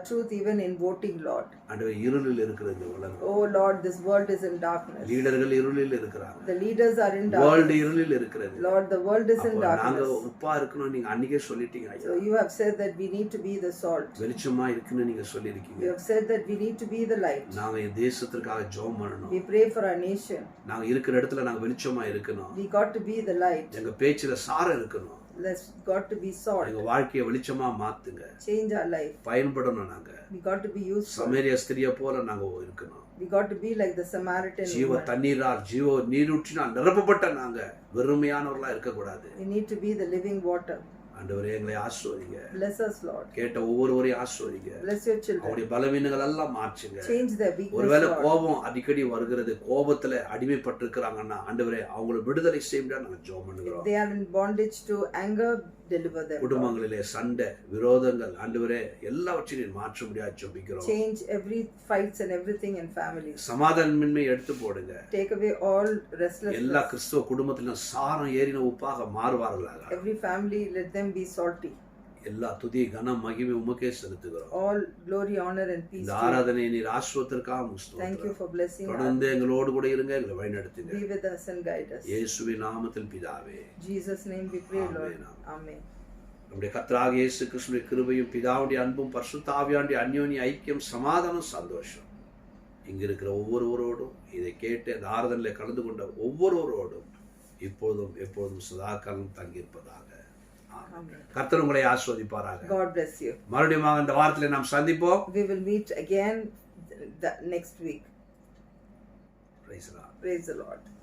Speaker 3: truth even in voting, Lord.
Speaker 1: ஆண்டவரே, இருளில் இருக்கிறது இந்த உலகம்.
Speaker 3: Oh Lord, this world is in darkness.
Speaker 1: லீடர்கள் இருளில் இருக்கிறாங்க.
Speaker 3: The leaders are in darkness.
Speaker 1: World இருளில் இருக்கிறது.
Speaker 3: Lord, the world is in
Speaker 1: நாங்க
Speaker 3: darkness.
Speaker 1: உப்பா இருக்கணும் நீங்க அன்னைக்கே சொல்லிட்டீங்க ஐயா.
Speaker 3: So you have said that we need to be the salt.
Speaker 1: வெளிச்சமா இருக்குன்னு நீங்க சொல்லிருக்கீங்க.
Speaker 3: You have said that we need to be the light.
Speaker 1: நாங்க இந்த தேசத்துக்காக ஜெபம் பண்ணணும்.
Speaker 3: We pray for our nation.
Speaker 1: நாங்க இருக்கிற இடத்துல நாங்க வெளிச்சமா இருக்கணும்.
Speaker 3: We got to be the light.
Speaker 1: எங்க பேச்சுல சாரம் இருக்கணும்.
Speaker 3: Let's got to be salt.
Speaker 1: எங்க வாழ்க்கையை வெளிச்சமா மாத்துங்க.
Speaker 3: Change our life.
Speaker 1: பயன்படணும். நாங்க
Speaker 3: We got to be useful.
Speaker 1: சமேரியா ஸ்திரியை போல நாங்க இருக்கணும்.
Speaker 3: We got to be like the Samaritan
Speaker 1: ஜீவ
Speaker 3: woman.
Speaker 1: தண்ணீரால் ஜீவ நீரூற்றினால் நிரப்பப்பட்ட நாங்க வெறுமையானவர்களா இருக்க கூடாது.
Speaker 3: We need to be the living water.
Speaker 1: ஆண்டவரே, எங்களை ஆசீர்வதிங்க.
Speaker 3: Bless us, Lord.
Speaker 1: கேட்ட ஒவ்வொருவரையும் ஆசீர்வதிங்க.
Speaker 3: Bless your children.
Speaker 1: அவருடைய பலவீனங்கள் எல்லாம் மாற்றுங்க.
Speaker 3: Change their weakness,
Speaker 1: ஒருவேளை
Speaker 3: Lord.
Speaker 1: கோபம் அடிக்கடி வருகிறது, கோபத்துல அடிமைப்பட்டிருக்கிறாங்கன்னா ஆண்டவரே அவங்களை விடுதலை செய்ய நாங்க ஜெபம்
Speaker 3: If
Speaker 1: பண்ணுகிறோம்.
Speaker 3: they are in bondage to anger, deliver them, Lord.
Speaker 1: குடும்பங்களிலே சண்டை விரோதங்கள் ஆண்டவரே எல்லாவற்றையும் மாற்ற முடியாது ஜெபிக்கிறோம்.
Speaker 3: Change every fights and everything in families.
Speaker 1: சமாதானமின்மை எடுத்து போடுங்க.
Speaker 3: Take away all restlessness.
Speaker 1: எல்லா கிறிஸ்துவ குடும்பத்திலும் சாரம் ஏறின உப்பாக மாறுவார்களாக.
Speaker 3: Every family, let them be salty.
Speaker 1: எல்லா துதி கனம் மகிமை உமக்கே செலுத்துகிறோம்.
Speaker 3: All glory, honor, and peace
Speaker 1: இந்த
Speaker 3: to you.
Speaker 1: ஆராதனை நீர் ஆசீர்வதிற்காக
Speaker 3: Thank you
Speaker 1: ஸ்தோத்திரம்.
Speaker 3: for blessing us.
Speaker 1: தொடர்ந்து எங்களோடு கூட இருங்க, எங்களை வழிநடத்துங்க.
Speaker 3: Be with us and guide us.
Speaker 1: இயேசுவின் நாமத்தில் பிதாவே.
Speaker 3: In Jesus' name we pray, Lord.
Speaker 1: Amen.
Speaker 3: Amen.
Speaker 1: நம்முடைய கர்த்தராகிய இயேசு கிறிஸ்துவின் கிருபையும் பிதாவுடைய அன்பும் பரிசுத்த ஆவியானுடைய அந்யோன்ய ஐக்கியம் சமாதானம் சந்தோஷம் இங்க இருக்கிற ஒவ்வொருவரோடும் இதை கேட்டு அந்த ஆராதனையிலே கலந்து கொண்ட ஒவ்வொருவரோடும் இப்போதும் எப்போதும் சதாகாலம் தங்கியிருப்பதாக.
Speaker 3: Amen.
Speaker 1: கர்த்தர் உங்களை ஆசீர்வதிப்பாராக.
Speaker 3: God bless you.
Speaker 1: மறுபடியும் இந்த வாரத்திலே நாம் சந்திப்போம்.
Speaker 3: We will meet again next week.
Speaker 1: Praise the Lord.
Speaker 3: Praise the Lord.